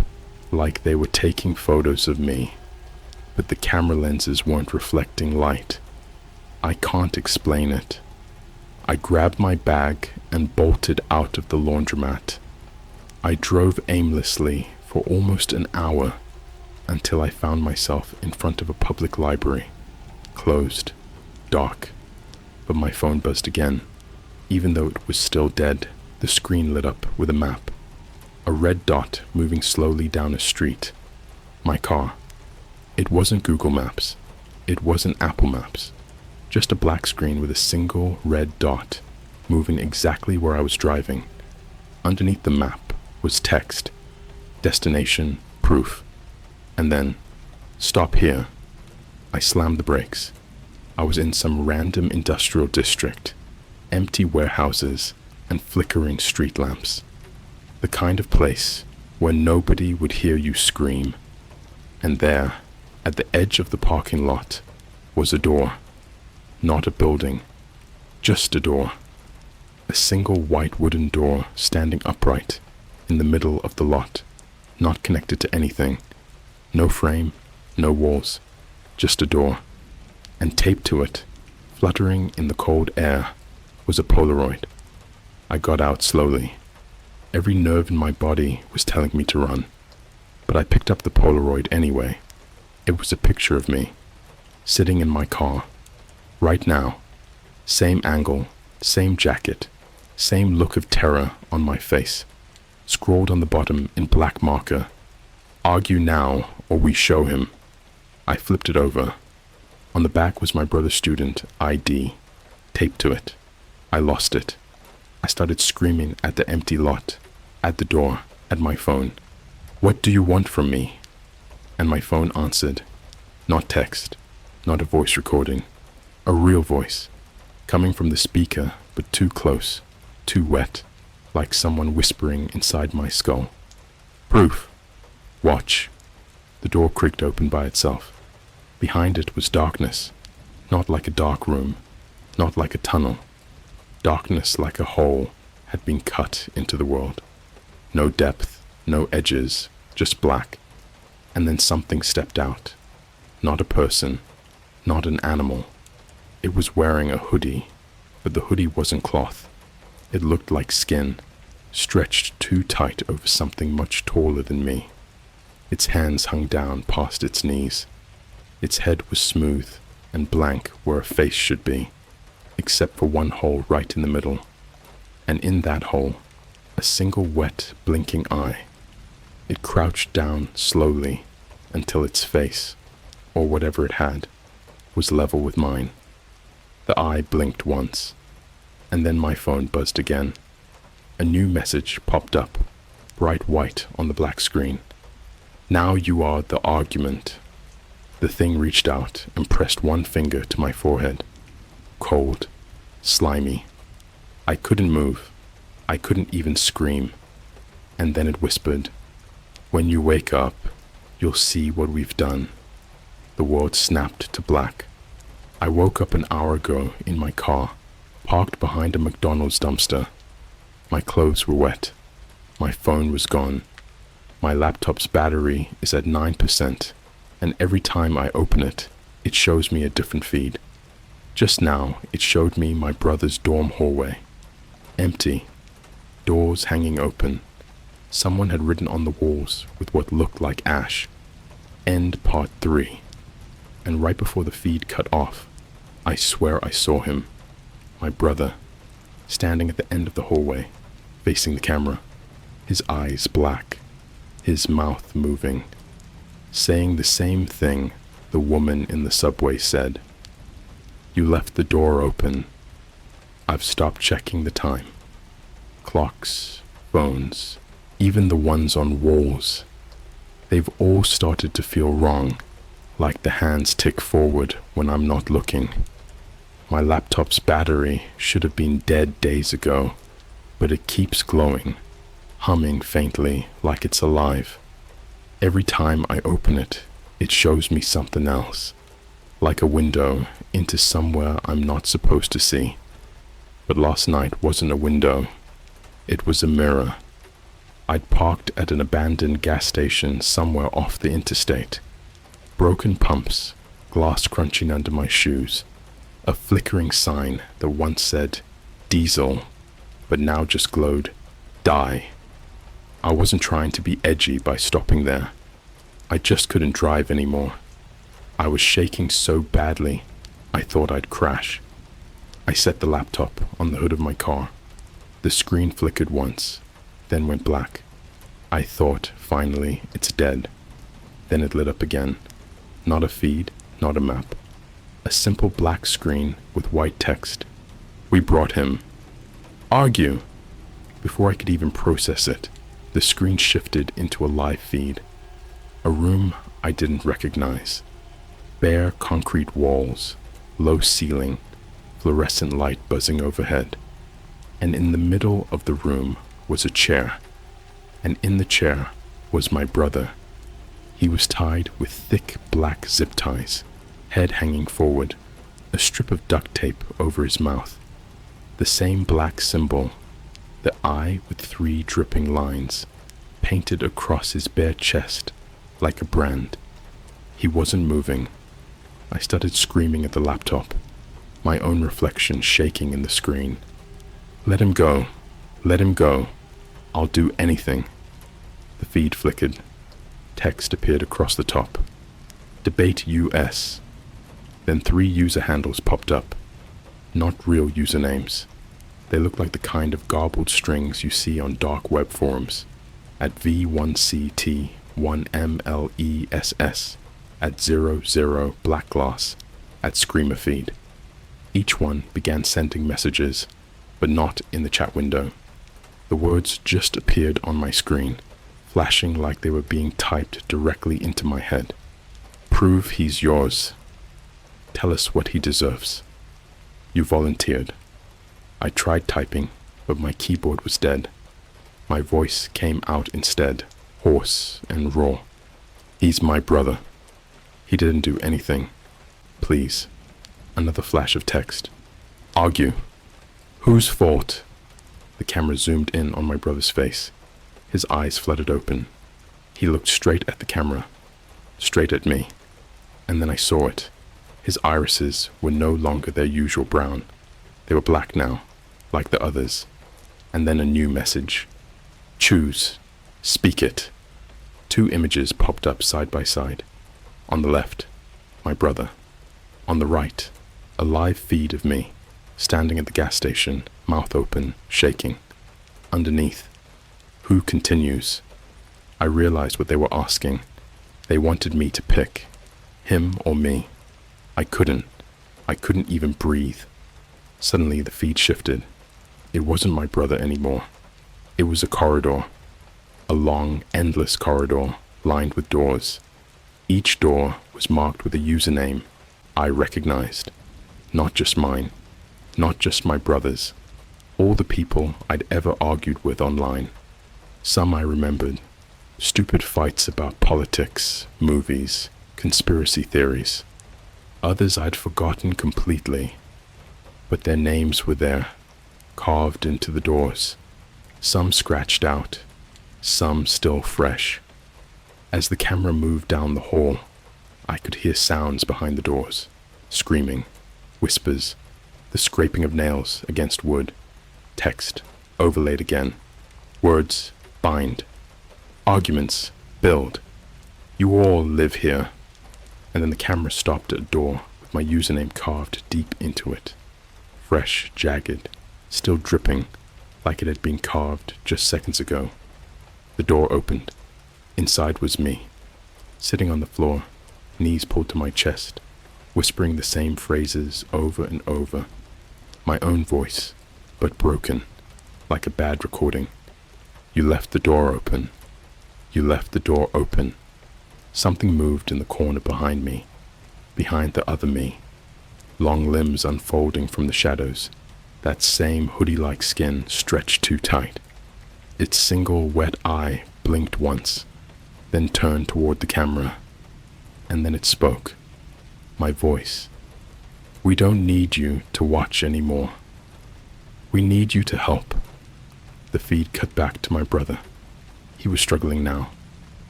like they were taking photos of me, but the camera lenses weren't reflecting light. I can't explain it. I grabbed my bag and bolted out of the laundromat. I drove aimlessly for almost an hour until I found myself in front of a public library. Closed, dark, but my phone buzzed again. Even though it was still dead, the screen lit up with a map. A red dot moving slowly down a street. My car. It wasn't Google Maps. It wasn't Apple Maps. Just a black screen with a single red dot moving exactly where I was driving. Underneath the map was text, destination, proof, and then, "Stop here." I slammed the brakes. I was in some random industrial district, empty warehouses and flickering street lamps. The kind of place where nobody would hear you scream. And there, at the edge of the parking lot, was a door. Not a building, just a door. A single white wooden door standing upright in the middle of the lot, not connected to anything. No frame, no walls, just a door. And taped to it, fluttering in the cold air, was a Polaroid. I got out slowly. Every nerve in my body was telling me to run, but I picked up the Polaroid anyway. It was a picture of me, sitting in my car, right now. Same angle, same jacket, same look of terror on my face. Scrawled on the bottom in black marker, "Argue now or we show him." I flipped it over. On the back was my brother's student ID, taped to it. I lost it. I started screaming at the empty lot, at the door, at my phone. "What do you want from me?" And my phone answered. Not text, not a voice recording. A real voice, coming from the speaker, but too close, too wet, like someone whispering inside my skull. "Proof. Watch." The door creaked open by itself. Behind it was darkness, not like a dark room, not like a tunnel. Darkness like a hole had been cut into the world. No depth, no edges, just black. And then something stepped out. Not a person, not an animal. It was wearing a hoodie, but the hoodie wasn't cloth. It looked like skin, stretched too tight over something much taller than me. Its hands hung down past its knees. Its head was smooth and blank where a face should be, except for one hole right in the middle. And in that hole, a single wet, blinking eye. It crouched down slowly until its face, or whatever it had, was level with mine. The eye blinked once, and then my phone buzzed again. A new message popped up, bright white on the black screen. "Now you are the argument." The thing reached out and pressed one finger to my forehead. Cold, slimy. I couldn't move. I couldn't even scream. And then it whispered, "When you wake up, you'll see what we've done." The world snapped to black. I woke up an hour ago in my car, parked behind a McDonald's dumpster. My clothes were wet. My phone was gone. My laptop's battery is at 9%, and every time I open it, it shows me a different feed. Just now, it showed me my brother's dorm hallway. Empty. Doors hanging open. Someone had written on the walls with what looked like ash, "End Part 3." And right before the feed cut off, I swear I saw him. My brother, standing at the end of the hallway, facing the camera, his eyes black, his mouth moving, saying the same thing the woman in the subway said. You left the door open. I've stopped checking the time. Clocks, phones, even the ones on walls. They've all started to feel wrong, like the hands tick forward when I'm not looking. My laptop's battery should have been dead days ago, but it keeps glowing, humming faintly like it's alive. Every time I open it, it shows me something else, like a window into somewhere I'm not supposed to see. But last night wasn't a window, it was a mirror. I'd parked at an abandoned gas station somewhere off the interstate. Broken pumps, glass crunching under my shoes, a flickering sign that once said diesel, but now just glowed die. I wasn't trying to be edgy by stopping there. I just couldn't drive anymore. I was shaking so badly, I thought I'd crash. I set the laptop on the hood of my car. The screen flickered once, then went black. I thought, finally, it's dead. Then it lit up again. Not a feed, not a map. A simple black screen with white text. We brought him. Argue! Before I could even process it, the screen shifted into a live feed. A room I didn't recognize. Bare concrete walls, low ceiling, fluorescent light buzzing overhead. And in the middle of the room was a chair. And in the chair was my brother. He was tied with thick black zip ties, head hanging forward, a strip of duct tape over his mouth. The same black symbol, the eye with 3 dripping lines, painted across his bare chest like a brand. He wasn't moving. I started screaming at the laptop, my own reflection shaking in the screen. Let him go. Let him go. I'll do anything. The feed flickered. Text appeared across the top. Debate US. Then 3 user handles popped up. Not real usernames. They looked like the kind of garbled strings you see on dark web forums. At V1CT1MLESS. At 00 Blackglass. At Screamer Feed. Each one began sending messages, but not in the chat window. The words just appeared on my screen, flashing like they were being typed directly into my head. Prove he's yours. Tell us what he deserves. You volunteered. I tried typing, but my keyboard was dead. My voice came out instead, hoarse and raw. He's my brother. He didn't do anything. Please. Another flash of text. Argue. Whose fault? The camera zoomed in on my brother's face. His eyes fluttered open. He looked straight at the camera, straight at me. And then I saw it. His irises were no longer their usual brown. They were black now, like the others. And then a new message. Choose. Speak it. 2 images popped up side by side. On the left, my brother. On the right, a live feed of me, standing at the gas station, mouth open, shaking. Underneath, who continues? I realized what they were asking. They wanted me to pick, him or me. I couldn't even breathe. Suddenly the feed shifted. It wasn't my brother anymore. It was a corridor. A long, endless corridor, lined with doors. Each door was marked with a username I recognized. Not just mine. Not just my brother's. All the people I'd ever argued with online. Some I remembered. Stupid fights about politics, movies, conspiracy theories. Others I'd forgotten completely. But their names were there, carved into the doors. Some scratched out, some still fresh. As the camera moved down the hall, I could hear sounds behind the doors. Screaming, whispers, the scraping of nails against wood. Text, overlaid again. Words, bind. Arguments, build. You all live here. And then the camera stopped at a door with my username carved deep into it. fresh, jagged, still dripping like it had been carved just seconds ago. The door opened. Inside was me, sitting on the floor, knees pulled to my chest, whispering the same phrases over and over. My own voice, but broken, like a bad recording. You left the door open. You left the door open. Something moved in the corner behind me, behind the other me. Long limbs unfolding from the shadows. That same hoodie-like skin stretched too tight. Its single wet eye blinked once, then turned toward the camera. And then it spoke. My voice. We don't need you to watch anymore. We need you to help. The feed cut back to my brother. He was struggling now,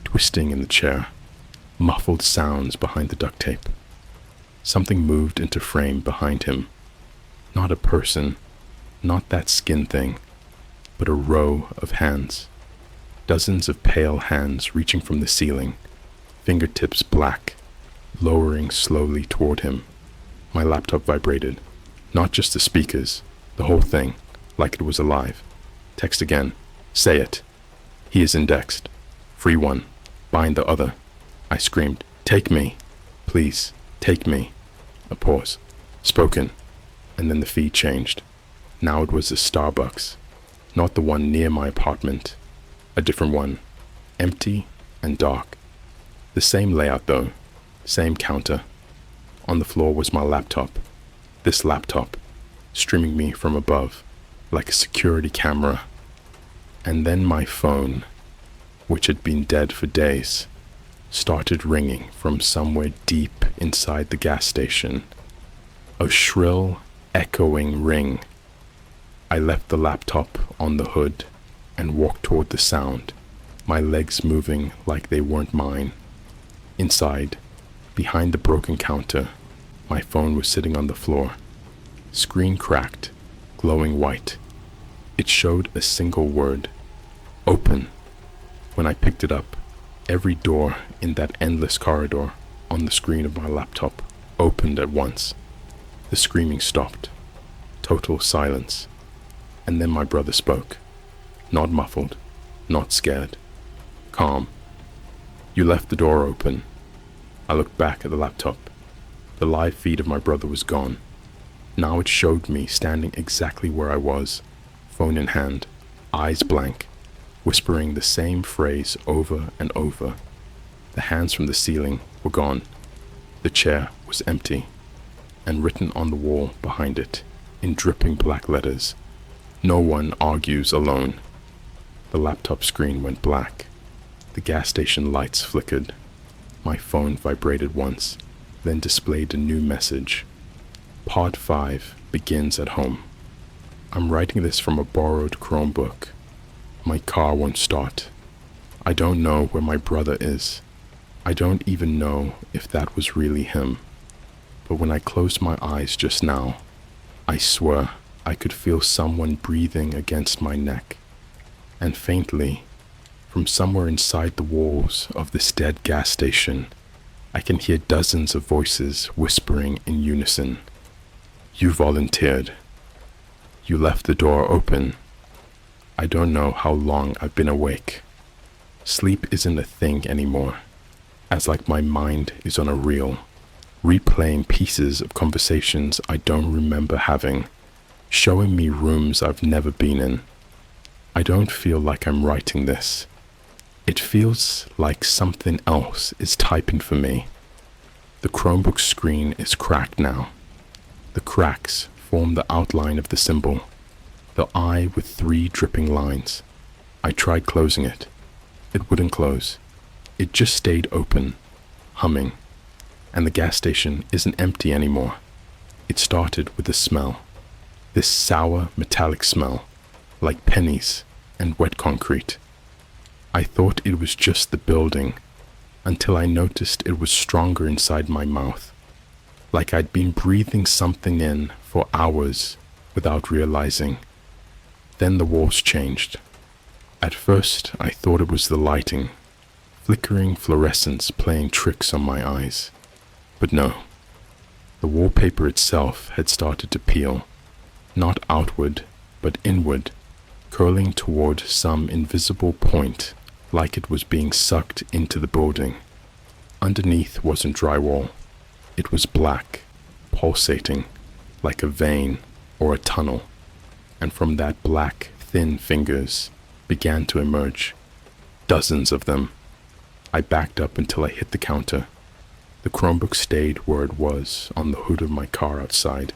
twisting in the chair. Muffled sounds behind the duct tape. Something moved into frame behind him. Not a person, not that skin thing, but a row of hands. Dozens of pale hands reaching from the ceiling, fingertips black, lowering slowly toward him. My laptop vibrated. Not just the speakers, the whole thing, like it was alive. Text again. Say it. He is indexed. Free one. Bind the other. I screamed. Take me. Please, take me. A pause. Spoken. And then the feed changed. Now it was a Starbucks. Not the one near my apartment. A different one. Empty and dark. The same layout though. Same counter. On the floor was my laptop. This laptop, streaming me from above, like a security camera. And then my phone, which had been dead for days, started ringing from somewhere deep inside the gas station. A shrill, echoing ring. I left the laptop on the hood and walked toward the sound, my legs moving like they weren't mine. Inside, behind the broken counter, my phone was sitting on the floor. Screen cracked, glowing white. It showed a single word. Open. When I picked it up, every door in that endless corridor on the screen of my laptop opened at once. The screaming stopped. Total silence. And then my brother spoke. Not muffled, not scared. Calm. You left the door open. I looked back at the laptop. The live feed of my brother was gone. Now it showed me standing exactly where I was, phone in hand, eyes blank, whispering the same phrase over and over. The hands from the ceiling were gone. The chair was empty, and written on the wall behind it, in dripping black letters, no one argues alone. The laptop screen went black. The gas station lights flickered. My phone vibrated once, then displayed a new message. Part 5 begins at home. I'm writing this from a borrowed Chromebook. My car won't start. I don't know where my brother is. I don't even know if that was really him. But when I closed my eyes just now, I swear I could feel someone breathing against my neck. And faintly, from somewhere inside the walls of this dead gas station, I can hear dozens of voices whispering in unison. You volunteered. You left the door open. I don't know how long I've been awake. Sleep isn't a thing anymore, as like my mind is on a reel, replaying pieces of conversations I don't remember having, showing me rooms I've never been in. I don't feel like I'm writing this. It feels like something else is typing for me. The Chromebook screen is cracked now. The cracks form the outline of the symbol, the eye with 3 dripping lines. I tried closing it. It wouldn't close. It just stayed open, humming. And the gas station isn't empty anymore. It started with a smell. This sour, metallic smell, like pennies and wet concrete. I thought it was just the building, until I noticed it was stronger inside my mouth, like I'd been breathing something in for hours without realizing. Then the walls changed. At first, I thought it was the lighting, flickering fluorescence playing tricks on my eyes. But no, the wallpaper itself had started to peel, not outward, but inward, curling toward some invisible point like it was being sucked into the building. Underneath wasn't drywall. It was black, pulsating, like a vein or a tunnel, and from that black, thin fingers began to emerge. Dozens of them. I backed up until I hit the counter. The Chromebook stayed where it was on the hood of my car outside,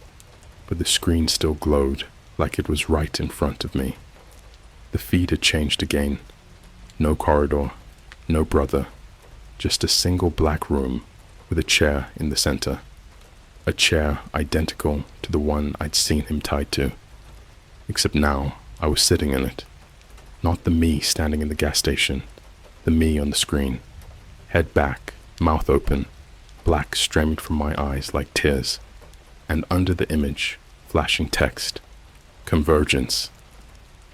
but the screen still glowed like it was right in front of me. The feed had changed again. No corridor, no brother, just a single black room with a chair in the center. A chair identical to the one I'd seen him tied to, except now I was sitting in it. Not the me standing in the gas station, the me on the screen. Head back, mouth open, black streaming from my eyes like tears, and under the image, flashing text. Convergence.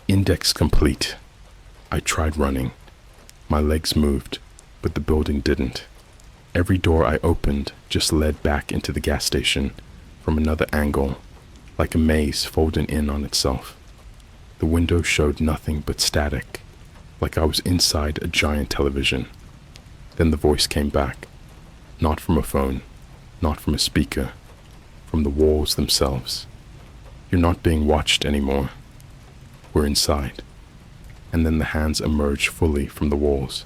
Index complete. I tried running. My legs moved, but the building didn't. Every door I opened just led back into the gas station from another angle, like a maze folding in on itself. The window showed nothing but static, like I was inside a giant television. Then the voice came back, not from a phone, not from a speaker, from the walls themselves. You're not being watched anymore. We're inside. And then the hands emerged fully from the walls.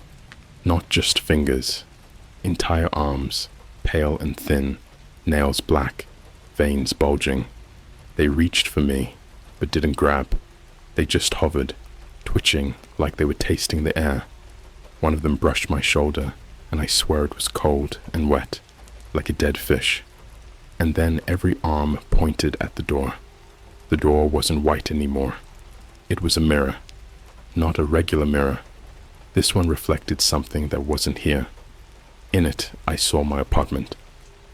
Not just fingers, entire arms, pale and thin, nails black, veins bulging. They reached for me, but didn't grab. They just hovered, twitching like they were tasting the air. One of them brushed my shoulder, and I swear it was cold and wet, like a dead fish. And then every arm pointed at the door. The door wasn't white anymore. It was a mirror. Not a regular mirror. This one reflected something that wasn't here. In it, I saw my apartment.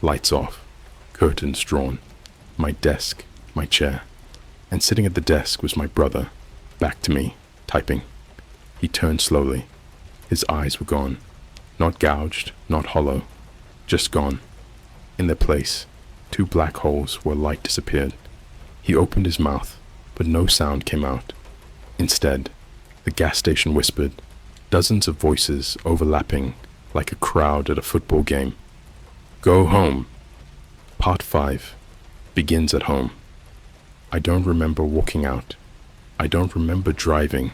Lights off, curtains drawn, my desk, my chair. And sitting at the desk was my brother, back to me, typing. He turned slowly. His eyes were gone. Not gouged, not hollow. Just gone. In their place, 2 black holes where light disappeared. He opened his mouth, but no sound came out. Instead, the gas station whispered, dozens of voices overlapping like a crowd at a football game. Go home. Part 5 begins at home. I don't remember walking out. I don't remember driving,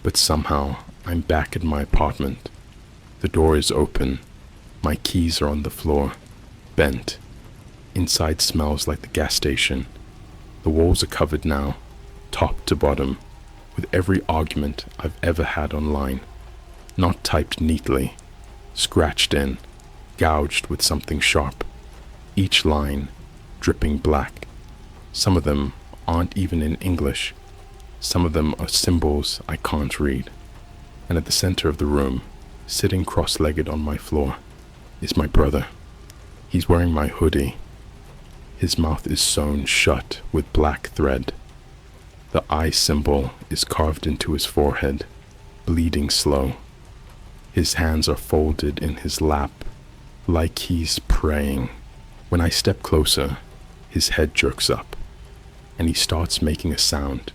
but somehow I'm back at my apartment. The door is open. My keys are on the floor, bent. Inside smells like the gas station. The walls are covered now, top to bottom, with every argument I've ever had online. Not typed neatly, scratched in, gouged with something sharp. Each line dripping black. Some of them aren't even in English. Some of them are symbols I can't read. And at the center of the room, sitting cross-legged on my floor, is my brother. He's wearing my hoodie. His mouth is sewn shut with black thread. The eye symbol is carved into his forehead, bleeding slow. His hands are folded in his lap, like he's praying. When I step closer, his head jerks up, and he starts making a sound.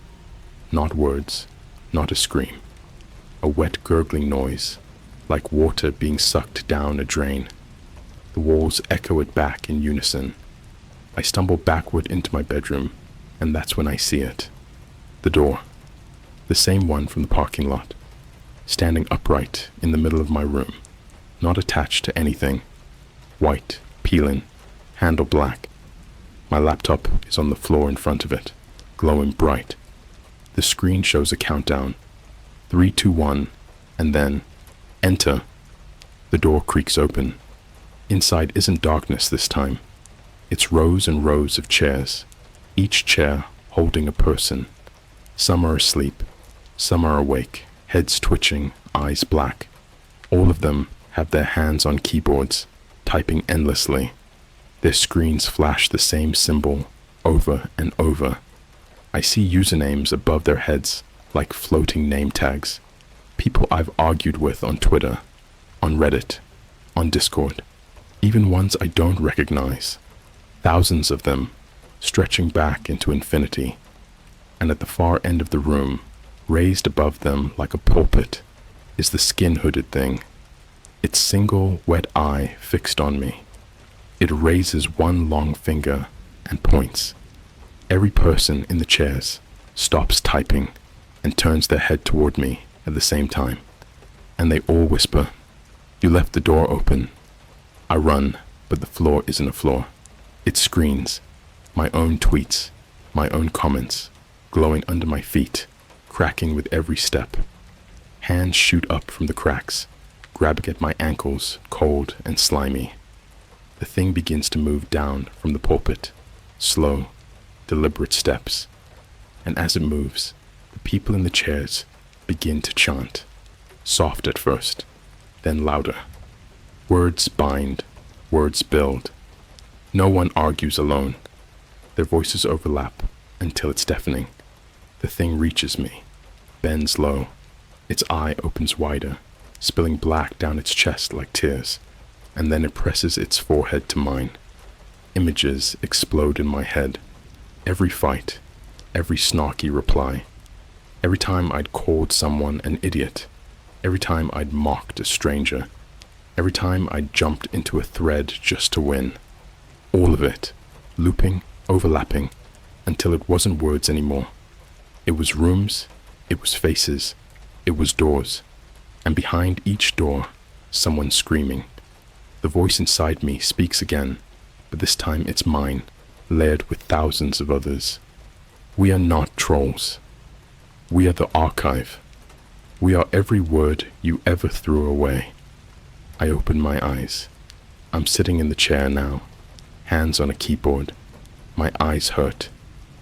Not words, not a scream. A wet gurgling noise, like water being sucked down a drain. The walls echo it back in unison. I stumble backward into my bedroom, and that's when I see it. The door. The same one from the parking lot. Standing upright in the middle of my room. Not attached to anything. White, peeling, handle black. My laptop is on the floor in front of it, glowing bright. The screen shows a countdown. 3, 2, 1, and then, enter. The door creaks open. Inside isn't darkness this time. It's rows and rows of chairs, each chair holding a person. Some are asleep, some are awake, heads twitching, eyes black. All of them have their hands on keyboards, typing endlessly. Their screens flash the same symbol over and over. I see usernames above their heads like floating name tags. People I've argued with on Twitter, on Reddit, on Discord, even ones I don't recognize. Thousands of them, stretching back into infinity, and at the far end of the room, raised above them like a pulpit, is the skin-hooded thing, its single wet eye fixed on me. It raises one long finger and points. Every person in the chairs stops typing and turns their head toward me at the same time, and they all whisper, "You left the door open." I run, but the floor isn't a floor. It screens, my own tweets, my own comments, glowing under my feet, cracking with every step. Hands shoot up from the cracks, grabbing at my ankles, cold and slimy. The thing begins to move down from the pulpit, slow, deliberate steps, and as it moves, the people in the chairs begin to chant, soft at first, then louder. Words bind, words build. No one argues alone. Their voices overlap until it's deafening. The thing reaches me, bends low. Its eye opens wider, spilling black down its chest like tears, and then it presses its forehead to mine. Images explode in my head. Every fight, every snarky reply. Every time I'd called someone an idiot. Every time I'd mocked a stranger. Every time I'd jumped into a thread just to win. All of it, looping, overlapping, until it wasn't words anymore. It was rooms, it was faces, it was doors, and behind each door, someone screaming. The voice inside me speaks again, but this time it's mine, layered with thousands of others. We are not trolls. We are the archive. We are every word you ever threw away. I open my eyes. I'm sitting in the chair now, hands on a keyboard. My eyes hurt.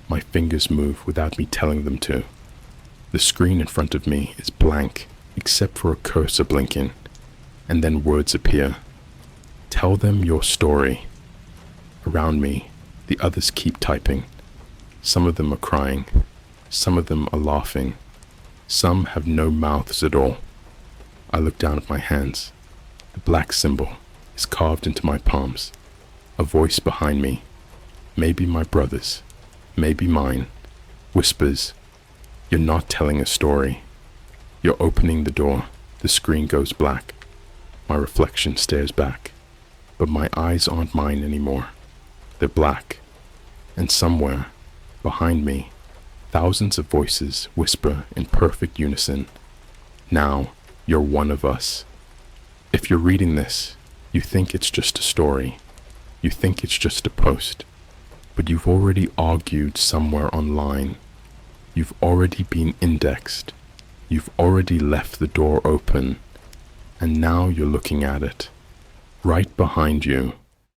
My fingers move without me telling them to. The screen in front of me is blank, except for a cursor blinking, and then words appear. Tell them your story. Around me, the others keep typing. Some of them are crying. Some of them are laughing. Some have no mouths at all. I look down at my hands. The black symbol is carved into my palms. A voice behind me, maybe my brother's, maybe mine, whispers, "You're not telling a story." You're opening the door. The screen goes black. My reflection stares back, but my eyes aren't mine anymore. They're black, and somewhere, behind me, thousands of voices whisper in perfect unison, "Now you're one of us." If you're reading this, you think it's just a story. You think it's just a post, but you've already argued somewhere online. You've already been indexed. You've already left the door open, and now you're looking at it. Right behind you,